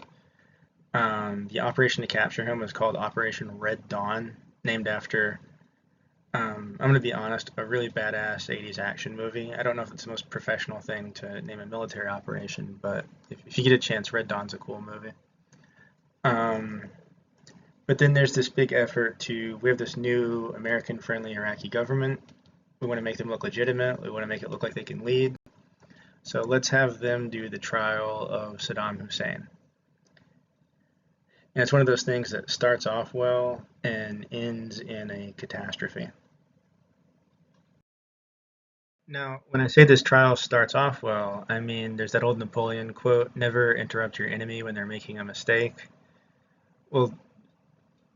The operation to capture him was called Operation Red Dawn, named after, I'm going to be honest, a really badass 80s action movie. I don't know if it's the most professional thing to name a military operation, but if you get a chance, Red Dawn's a cool movie. But then there's this big effort we have this new American-friendly Iraqi government We want to make them look legitimate. We want to make it look like they can lead. So let's have them do the trial of Saddam Hussein. And it's one of those things that starts off well and ends in a catastrophe. Now, when I say this trial starts off well, I mean there's that old Napoleon quote, never interrupt your enemy when they're making a mistake. Well,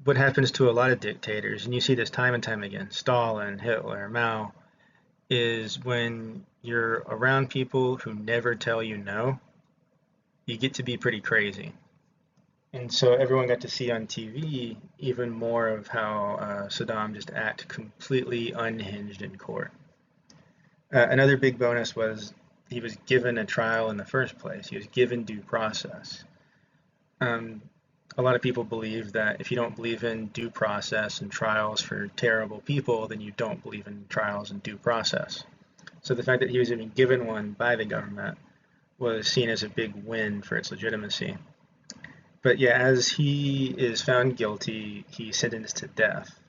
what happens to a lot of dictators, and you see this time and time again, Stalin, Hitler, Mao, is when you're around people who never tell you no, you get to be pretty crazy. And so everyone got to see on TV even more of how Saddam just act completely unhinged in court. Another big bonus was he was given a trial in the first place. He was given due process. A lot of people believe that if you don't believe in due process and trials for terrible people, then you don't believe in trials and due process. So the fact that he was even given one by the government was seen as a big win for its legitimacy. But yeah, as he is found guilty, he's sentenced to death.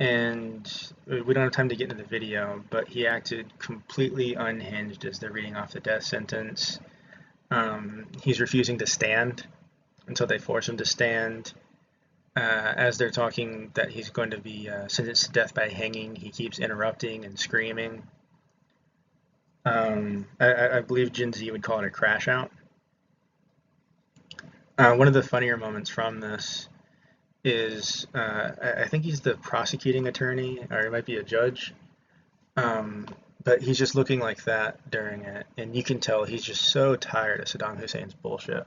And we don't have time to get into the video, but he acted completely unhinged as they're reading off the death sentence. He's refusing to stand until they force him to stand. As they're talking that he's going to be sentenced to death by hanging, he keeps interrupting and screaming. I believe Gen Z would call it a crash out. One of the funnier moments from this is I think he's the prosecuting attorney, or he might be a judge, but he's just looking like that during it, and you can tell he's just so tired of Saddam Hussein's bullshit.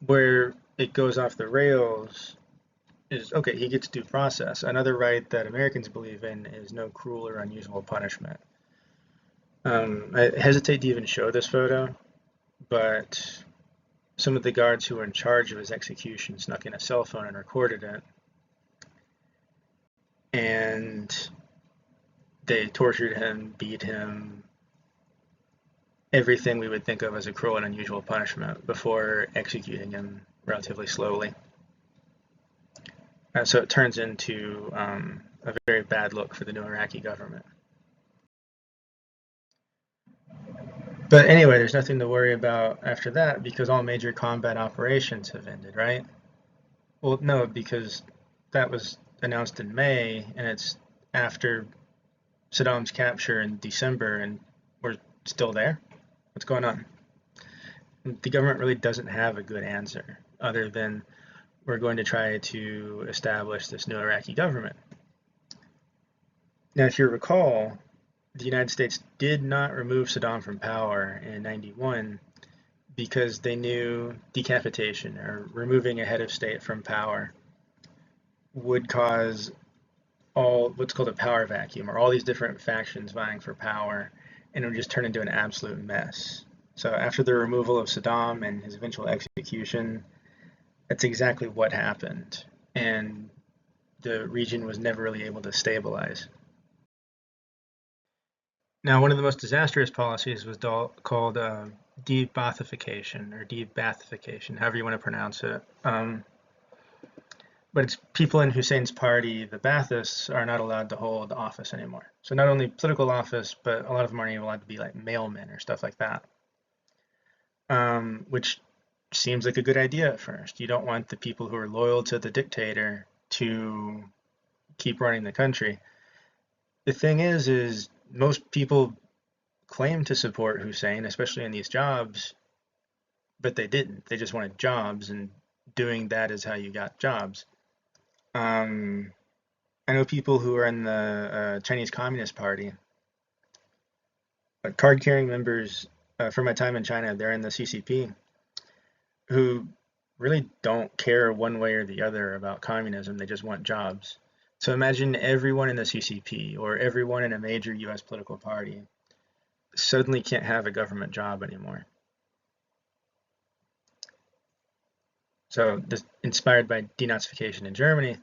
Where it goes off the rails is, okay, he gets due process. Another right that Americans believe in is no cruel or unusual punishment. I hesitate to even show this photo, but some of the guards who were in charge of his execution snuck in a cell phone and recorded it. And they tortured him, beat him, everything we would think of as a cruel and unusual punishment before executing him relatively slowly. So it turns into a very bad look for the new Iraqi government. But anyway, there's nothing to worry about after that because all major combat operations have ended, right? Well, no, because that was announced in May, and it's after Saddam's capture in December, and we're still there. What's going on? The government really doesn't have a good answer other than we're going to try to establish this new Iraqi government. Now, if you recall, the United States did not remove Saddam from power in '91 because they knew decapitation, or removing a head of state from power, would cause what's called a power vacuum, or all these different factions vying for power, and it would just turn into an absolute mess. So after the removal of Saddam and his eventual execution, that's exactly what happened, and the region was never really able to stabilize. Now, one of the most disastrous policies was called de-Baathification, or de-Baathification, however you want to pronounce it. But it's people in Hussein's party, the Baathists, are not allowed to hold office anymore. So not only political office, but a lot of them aren't even allowed to be like mailmen or stuff like that. Which seems like a good idea at first. You don't want the people who are loyal to the dictator to keep running the country. The thing is most people claim to support Hussein, especially in these jobs, but they didn't. They just wanted jobs, and doing that is how you got jobs. I know people who are in the Chinese Communist Party, card-carrying members from my time in China, they're in the CCP, who really don't care one way or the other about communism. They just want jobs. So imagine everyone in the CCP or everyone in a major US political party suddenly can't have a government job anymore. So this inspired by denazification in Germany.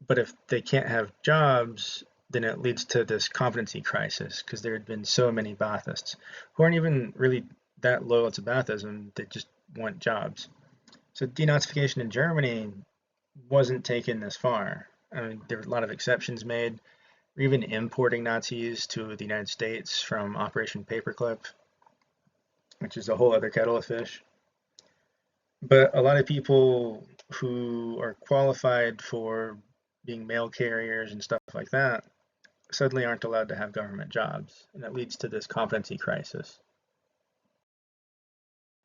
But if they can't have jobs, then it leads to this competency crisis, because there had been so many Baathists who aren't even really that loyal to Baathism, they just want jobs. So denazification in Germany wasn't taken this far. I mean, there were a lot of exceptions made. We're even importing Nazis to the United States from Operation Paperclip, which is a whole other kettle of fish. But a lot of people who are qualified for being mail carriers and stuff like that suddenly aren't allowed to have government jobs, and that leads to this competency crisis.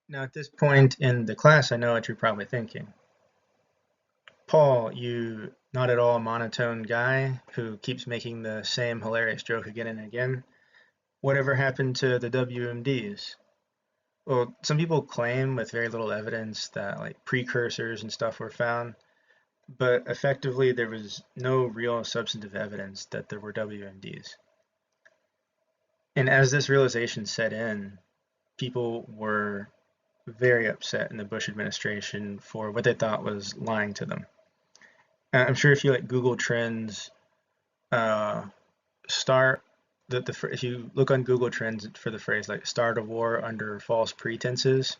Now, at this point in the class, I know what you're probably thinking. Paul, you not at all monotone guy who keeps making the same hilarious joke again and again. Whatever happened to the WMDs? Well, some people claim with very little evidence that like precursors and stuff were found, but effectively there was no real substantive evidence that there were WMDs. And as this realization set in, people were very upset in the Bush administration for what they thought was lying to them. I'm sure if you like Google Trends, uh, start if you look on Google Trends for the phrase like "start a war under false pretenses,"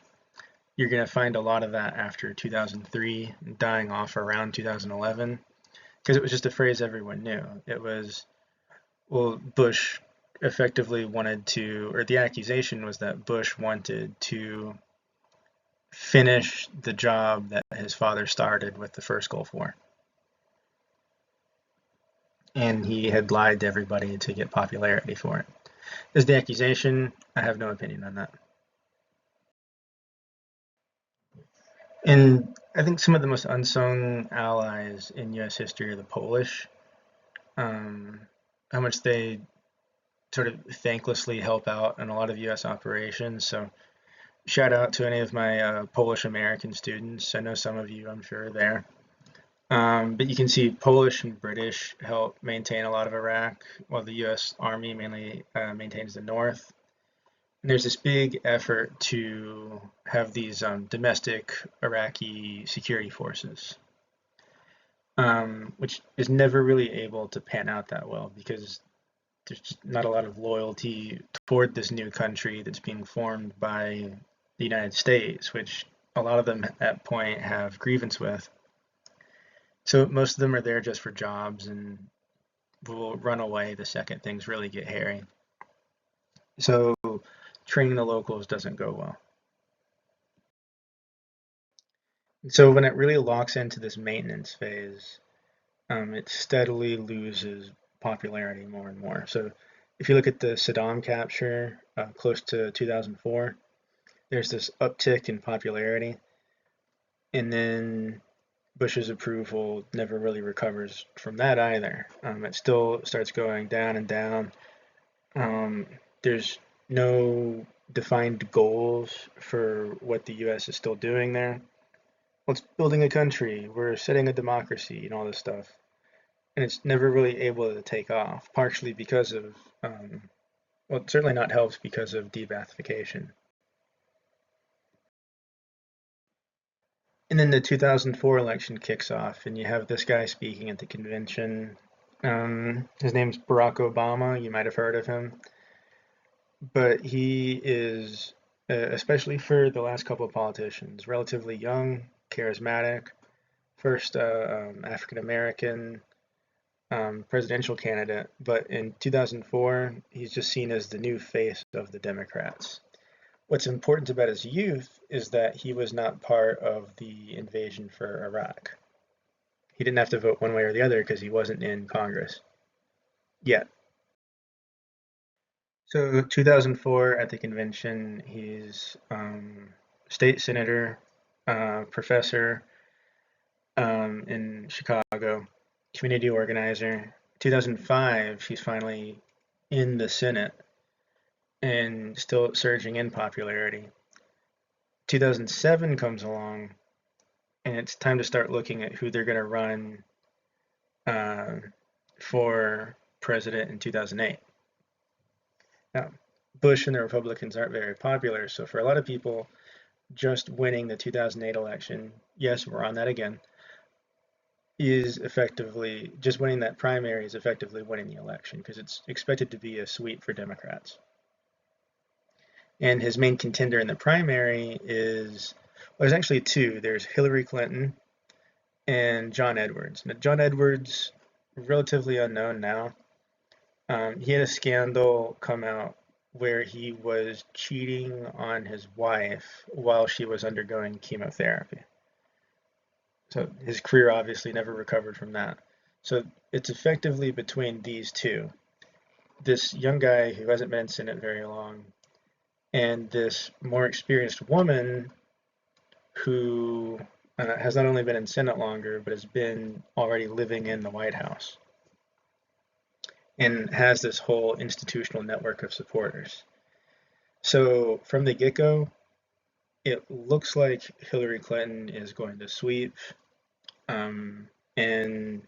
you're going to find a lot of that after 2003, dying off around 2011, because it was just a phrase everyone knew. It was, well, Bush effectively wanted to, or the accusation was that Bush wanted to finish the job that his father started with the first Gulf War. And he had lied to everybody to get popularity for it. Is the accusation? I have no opinion on that. And I think some of the most unsung allies in U.S. history are the Polish. How much they sort of thanklessly help out in a lot of U.S. operations. So shout out to any of my Polish American students. I know some of you, I'm sure, are there. But you can see Polish and British help maintain a lot of Iraq, while the U.S. Army mainly maintains the north. And there's this big effort to have these domestic Iraqi security forces, which is never really able to pan out that well because there's just not a lot of loyalty toward this new country that's being formed by the United States, which a lot of them at that point have grievance with. So most of them are there just for jobs and will run away the second things really get hairy. So training the locals doesn't go well. So when it really locks into this maintenance phase, it steadily loses popularity more and more. So if you look at the Saddam capture close to 2004, there's this uptick in popularity, and then Bush's approval never really recovers from that either. It still starts going down and down. There's no defined goals for what the U.S. is still doing there. Well, it's building a country, we're setting a democracy, and all this stuff. And it's never really able to take off, partially because of, well, it certainly not helps because of de-Ba'athification. And then the 2004 election kicks off, and you have this guy speaking at the convention. His name's Barack Obama. You might have heard of him. But he is, especially for the last couple of politicians, relatively young, charismatic, first African American presidential candidate. But in 2004, he's just seen as the new face of the Democrats. What's important about his youth is that he was not part of the invasion for Iraq. He didn't have to vote one way or the other because he wasn't in Congress yet. So 2004 at the convention, he's state senator, professor in Chicago, community organizer. 2005, he's finally in the Senate and still surging in popularity. 2007 comes along, and it's time to start looking at who they're going to run for president in 2008. Now, Bush and the Republicans aren't very popular, so for a lot of people, just winning the 2008 election, yes, we're on that again, is effectively, just winning that primary is effectively winning the election because it's expected to be a sweep for Democrats. And his main contender in the primary is, well, there's actually two. There's Hillary Clinton, and John Edwards. Now, John Edwards, relatively unknown now. He had a scandal come out where he was cheating on his wife while she was undergoing chemotherapy. So his career obviously never recovered from that. So it's effectively between these two, this young guy who hasn't been in Senate very long, and this more experienced woman who has not only been in Senate longer, but has been already living in the White House and has this whole institutional network of supporters. So from the get-go, it looks like Hillary Clinton is going to sweep, and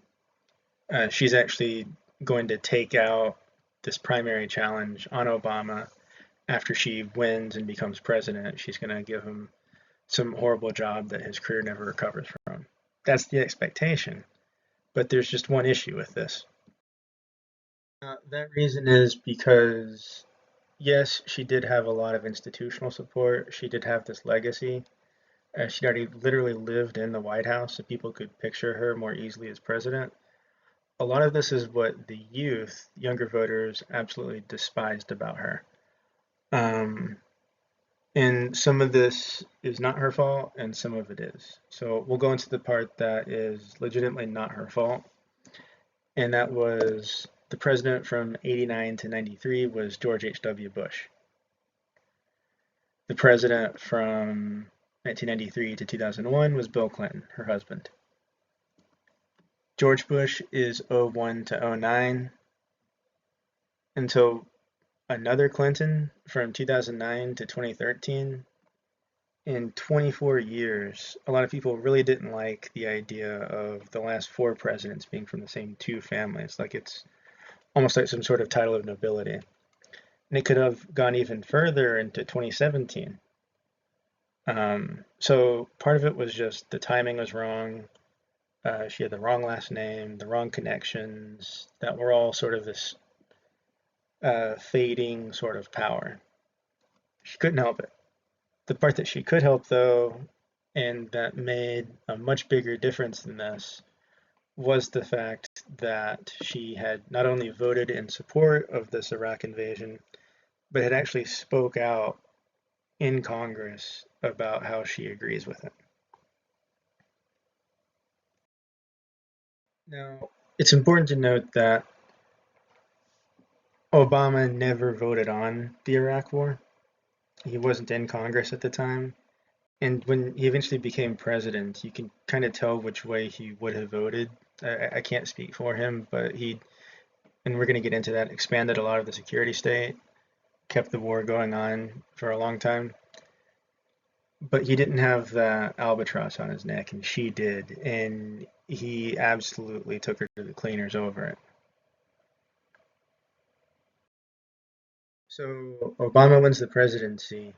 she's actually going to take out this primary challenge on Obama after she wins and becomes president. She's going to give him some horrible job that his career never recovers from. That's the expectation. But there's just one issue with this. That reason is because, yes, she did have a lot of institutional support. She did have this legacy. She'd already literally lived in the White House, so people could picture her more easily as president. A lot of this is what the youth, younger voters, absolutely despised about her. And some of this is not her fault, and some of it is. So we'll go into the part that is legitimately not her fault, and that was the president from 89 to 93 was George H.W. Bush. The president from 1993 to 2001 was Bill Clinton, her husband. George Bush is 01 to 09 until another Clinton from 2009 to 2013. In 24 years, a lot of people really didn't like the idea of the last four presidents being from the same two families. Like it's almost like some sort of title of nobility. And it could have gone even further into 2017. So part of it was just the timing was wrong. She had the wrong last name, the wrong connections that were all sort of this fading sort of power. She couldn't help it. The part that she could help, though, and that made a much bigger difference than this, was the fact that she had not only voted in support of this Iraq invasion, but had actually spoke out in Congress about how she agrees with it. Now, it's important to note that Obama never voted on the Iraq War. He wasn't in Congress at the time. And when he eventually became president, you can kind of tell which way he would have voted. I can't speak for him, but he, and we're going to get into that, expanded a lot of the security state, kept the war going on for a long time. But he didn't have that albatross on his neck, and she did. And he absolutely took her to the cleaners over it. So Obama wins the presidency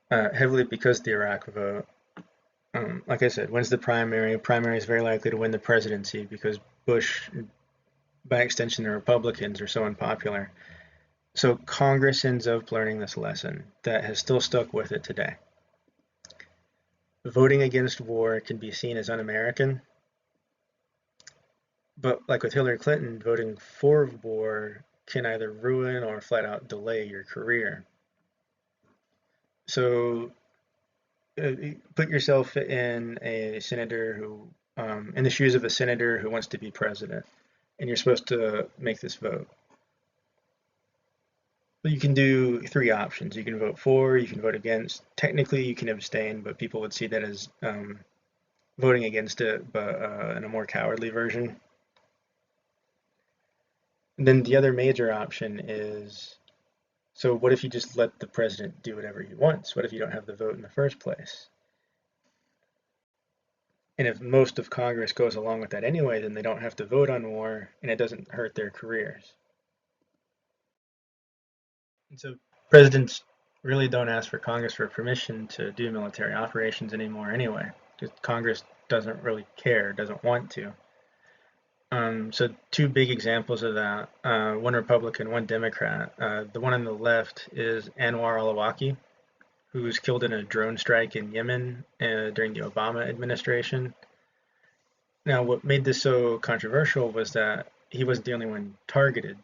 heavily because of the Iraq vote. Like I said, wins the primary. Primary is very likely to win the presidency because Bush, by extension, the Republicans are so unpopular. So Congress ends up learning this lesson that has still stuck with it today. Voting against war can be seen as un-American, but like with Hillary Clinton, voting for war can either ruin or flat out delay your career. So put yourself in a senator who, in the shoes of a senator who wants to be president, and you're supposed to make this vote. You can do three options. You can vote for, you can vote against. Technically, you can abstain, but people would see that as voting against it, but in a more cowardly version. And then the other major option is, so what if you just let the president do whatever he wants? What if you don't have the vote in the first place? And if most of Congress goes along with that anyway, then they don't have to vote on war, and it doesn't hurt their careers. And so presidents really don't ask for Congress for permission to do military operations anymore anyway. Just Congress doesn't really care, doesn't want to. So two big examples of that, one Republican, one Democrat. The one on the left is Anwar al-Awlaki, who was killed in a drone strike in Yemen during the Obama administration. Now, what made this so controversial was that he wasn't the only one targeted.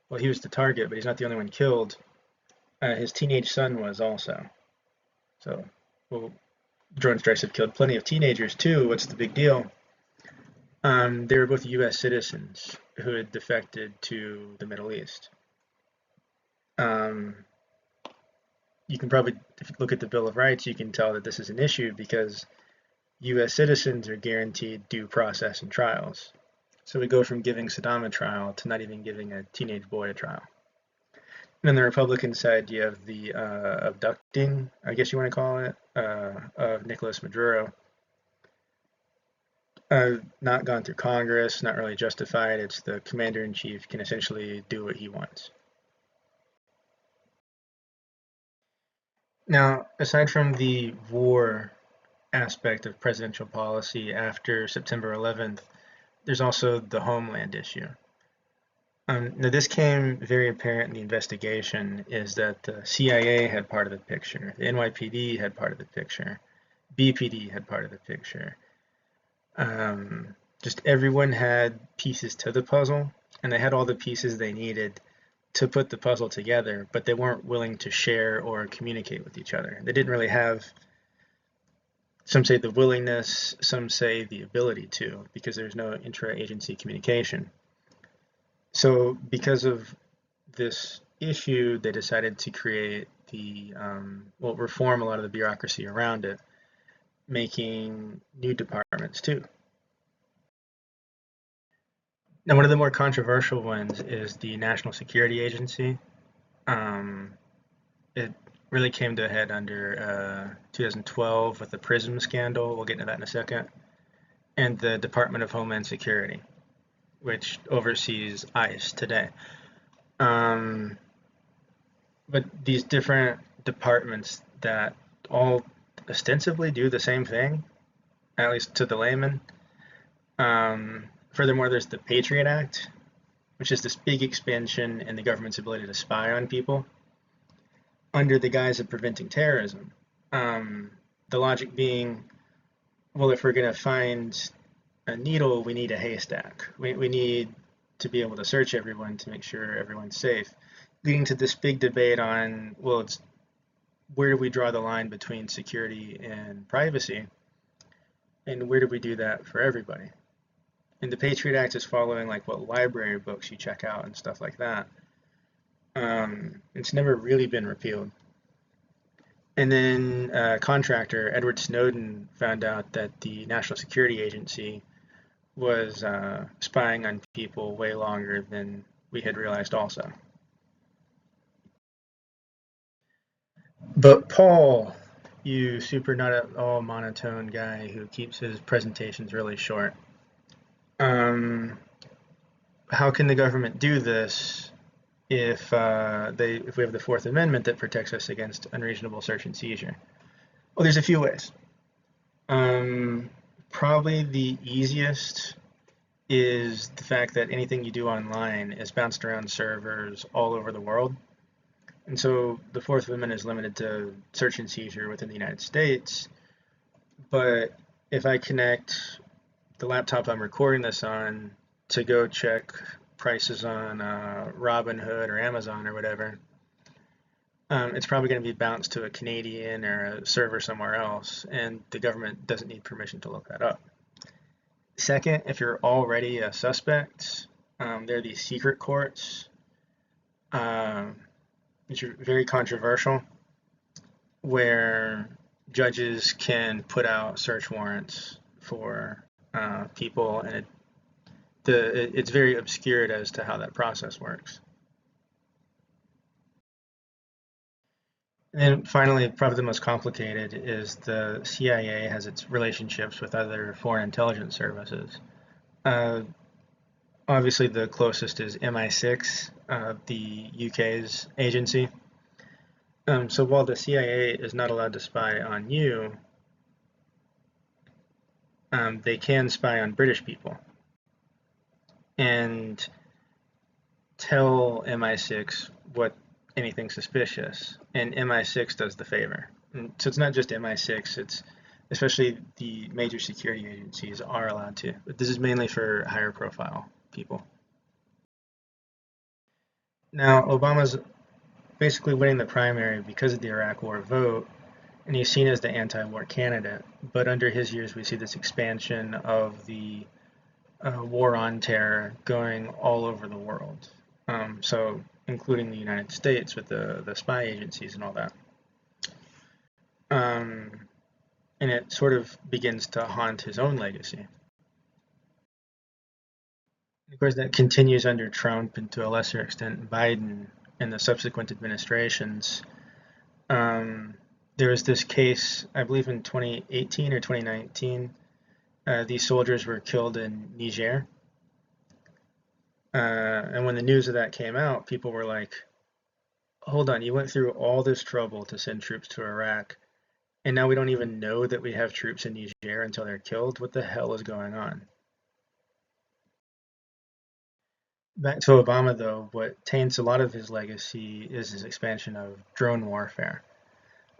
Well, he was the target, but he's not the only one killed. His teenage son was also. So, well, drone strikes have killed plenty of teenagers too. What's the big deal? They were both U.S. citizens who had defected to the Middle East. Um, you can probably, if you look at the Bill of Rights, you can tell that this is an issue because U.S. citizens are guaranteed due process and trials. So we go from giving Saddam a trial to not even giving a teenage boy a trial. And on the Republican side, you have the abducting, I guess you want to call it, of Nicolas Maduro. Not gone through Congress, not really justified. It's the commander in chief can essentially do what he wants. Now, aside from the war aspect of presidential policy after September 11th, there's also the homeland issue. Now, this came very apparent in the investigation, is that the CIA had part of the picture, the NYPD had part of the picture, BPD had part of the picture. Just everyone had pieces to the puzzle, and they had all the pieces they needed to put the puzzle together, but they weren't willing to share or communicate with each other. They didn't really have, some say the willingness, some say the ability to, because there's no intra-agency communication. So because of this issue, they decided to create the, reform a lot of the bureaucracy around it, making new departments too. Now, one of the more controversial ones is the National Security Agency. It really came to a head under 2012 with the PRISM scandal. We'll get into that in a second. And the Department of Homeland Security, which oversees ICE today. But these different departments that all ostensibly do the same thing, at least to the layman. Furthermore, there's the Patriot Act, which is this big expansion in the government's ability to spy on people under the guise of preventing terrorism. The logic being, well, if we're going to find a needle, we need a haystack. We need to be able to search everyone to make sure everyone's safe, leading to this big debate on, well, it's where do we draw the line between security and privacy, and where do we do that for everybody? And the Patriot Act is following like what library books you check out and stuff like that. It's never really been repealed. And then contractor Edward Snowden found out that the National Security Agency was spying on people way longer than we had realized also. But Paul, you super not at all monotone guy who keeps his presentations really short, um, how can the government do this if if we have the Fourth Amendment that protects us against unreasonable search and seizure? Well, there's a few ways. Probably the easiest is the fact that anything you do online is bounced around servers all over the world. And so the Fourth Amendment is limited to search and seizure within the United States. But if I connect the laptop I'm recording this on to go check prices on Robinhood or Amazon or whatever, it's probably going to be bounced to a Canadian or a server somewhere else, and the government doesn't need permission to look that up. Second, if you're already a suspect, there are these secret courts, which are very controversial, where judges can put out search warrants for people, and it's very obscured as to how that process works. And then finally, probably the most complicated is the CIA has its relationships with other foreign intelligence services. Uh, Obviously, the closest is MI6, the UK's agency. So while the CIA is not allowed to spy on you, they can spy on British people and tell MI6 what anything suspicious, and MI6 does the favor. And so it's not just MI6, it's especially the major security agencies, are allowed to. But this is mainly for higher profile people. Now, Obama's basically winning the primary because of the Iraq War vote, and he's seen as the anti-war candidate. But under his years, we see this expansion of the war on terror going all over the world. So including the United States with the spy agencies and all that. And it sort of begins to haunt his own legacy. Of course, that continues under Trump and to a lesser extent Biden and the subsequent administrations. There was this case, I believe in 2018 or 2019, these soldiers were killed in Niger. And when the news of that came out, people were like, hold on, you went through all this trouble to send troops to Iraq, and now we don't even know that we have troops in Niger until they're killed? What the hell is going on? Back to Obama, though, what taints a lot of his legacy is his expansion of drone warfare.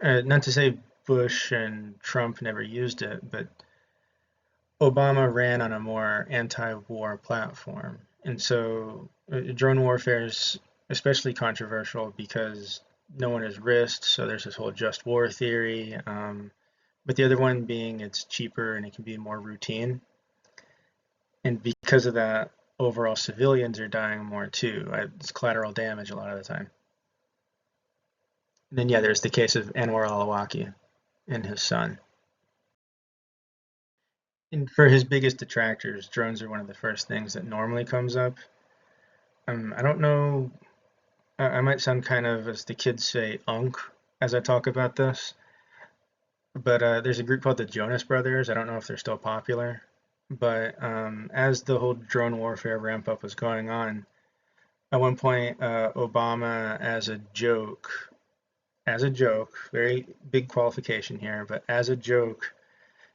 Not to say Bush and Trump never used it, but Obama ran on a more anti-war platform. And so drone warfare is especially controversial because no one is risked, so there's this whole just war theory. But the other one being it's cheaper and it can be more routine. And because of that, overall civilians are dying more too. It's collateral damage a lot of the time. And then yeah, there's the case of Anwar al-Awlaki and his son. And for his biggest detractors, drones are one of the first things that normally comes up. I don't know, I might sound kind of, as the kids say, unk as I talk about this, but there's a group called the Jonas Brothers. I don't know if they're still popular, but as the whole drone warfare ramp up was going on, at one point, Obama, as a joke, very big qualification here, but as a joke,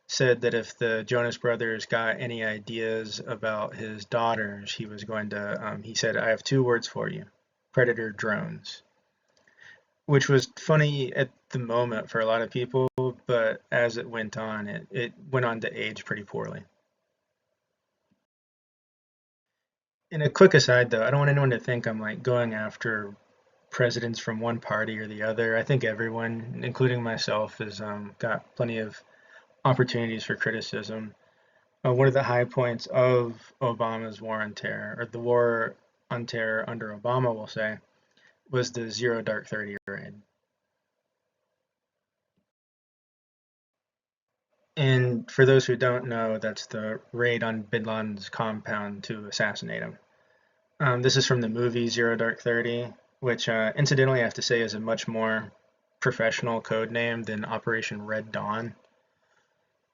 said that if the Jonas Brothers got any ideas about his daughters, he was going to, he said, I have two words for you, predator drones, which was funny at the moment for a lot of people, but as it went on, it went on to age pretty poorly. And a quick aside though, I don't want anyone to think I'm like going after presidents from one party or the other. I think everyone, including myself, has got plenty of opportunities for criticism. One of the high points of Obama's war on terror, or the war on terror under Obama, we'll say, was the Zero Dark 30 raid. And for those who don't know, that's the raid on Bin Laden's compound to assassinate him. This is from the movie Zero Dark 30, which incidentally I have to say is a much more professional code name than Operation Red Dawn.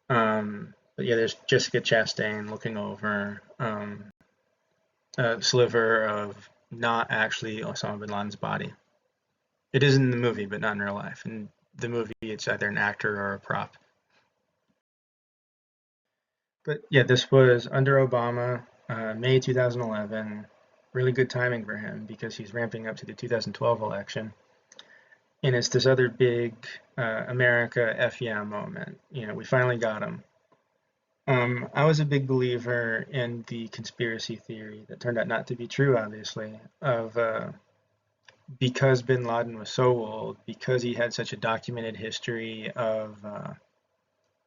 But yeah, there's Jessica Chastain looking over a sliver of not actually Osama bin Laden's body. It is in the movie, but not in real life. In the movie, it's either an actor or a prop. But yeah, this was under Obama, May 2011. Really good timing for him because he's ramping up to the 2012 election. And it's this other big America F yeah moment. You know, we finally got him. I was a big believer in the conspiracy theory that turned out not to be true, obviously, of because bin Laden was so old, because he had such a documented history of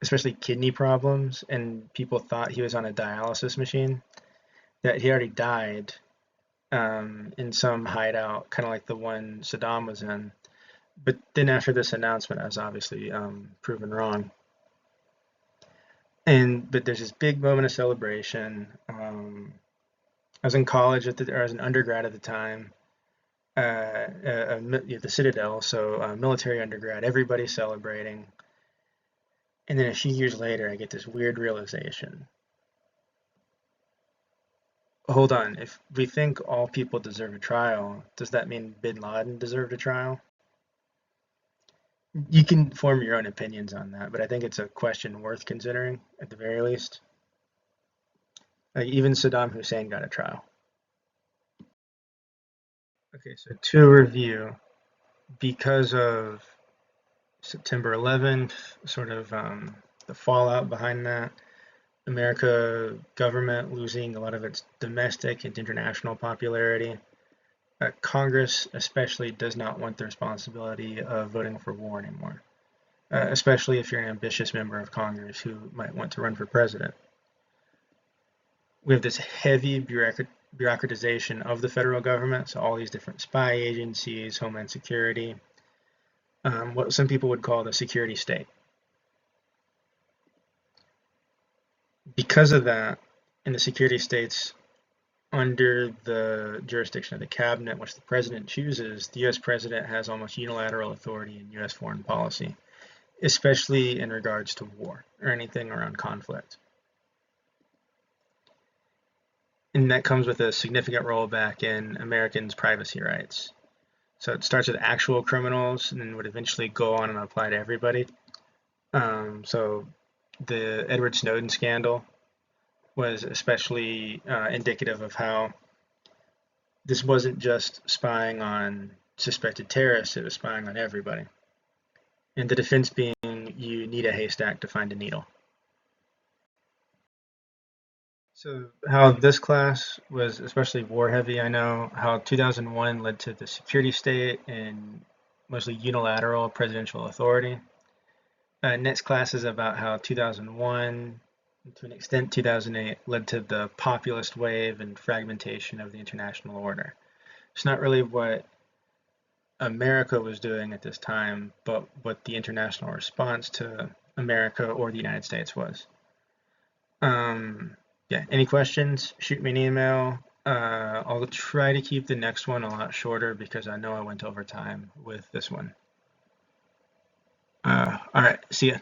especially kidney problems, and people thought he was on a dialysis machine, that he already died in some hideout, kind of like the one Saddam was in. But then after this announcement, I was obviously proven wrong. But there's this big moment of celebration. I was in college or I was an undergrad at the time, the Citadel, so military undergrad. Everybody's celebrating, and then a few years later, I get this weird realization. Hold on, if we think all people deserve a trial, does that mean Bin Laden deserved a trial? You can form your own opinions on that, but I think it's a question worth considering at the very least. Like even Saddam Hussein got a trial. Okay, so to review, because of September 11th, sort of the fallout behind that. America government losing a lot of its domestic and international popularity. Congress especially does not want the responsibility of voting for war anymore, especially if you're an ambitious member of Congress who might want to run for president. We have this heavy bureaucratization of the federal government, so all these different spy agencies, Homeland Security, what some people would call the security state. Because of that, in the security states, under the jurisdiction of the cabinet, which the president chooses, the US president has almost unilateral authority in US foreign policy, especially in regards to war or anything around conflict. And that comes with a significant rollback in Americans' privacy rights. So it starts with actual criminals and then would eventually go on and apply to everybody. So the Edward Snowden scandal was especially indicative of how this wasn't just spying on suspected terrorists, it was spying on everybody. And the defense being you need a haystack to find a needle. So how this class was especially war heavy, I know how 2001 led to the security state and mostly unilateral presidential authority. Next class is about how 2001, to an extent 2008, led to the populist wave and fragmentation of the international order. It's not really what America was doing at this time, but what the international response to America or the United States was. Yeah, any questions, shoot me an email. I'll try to keep the next one a lot shorter because I know I went over time with this one. All right, see ya.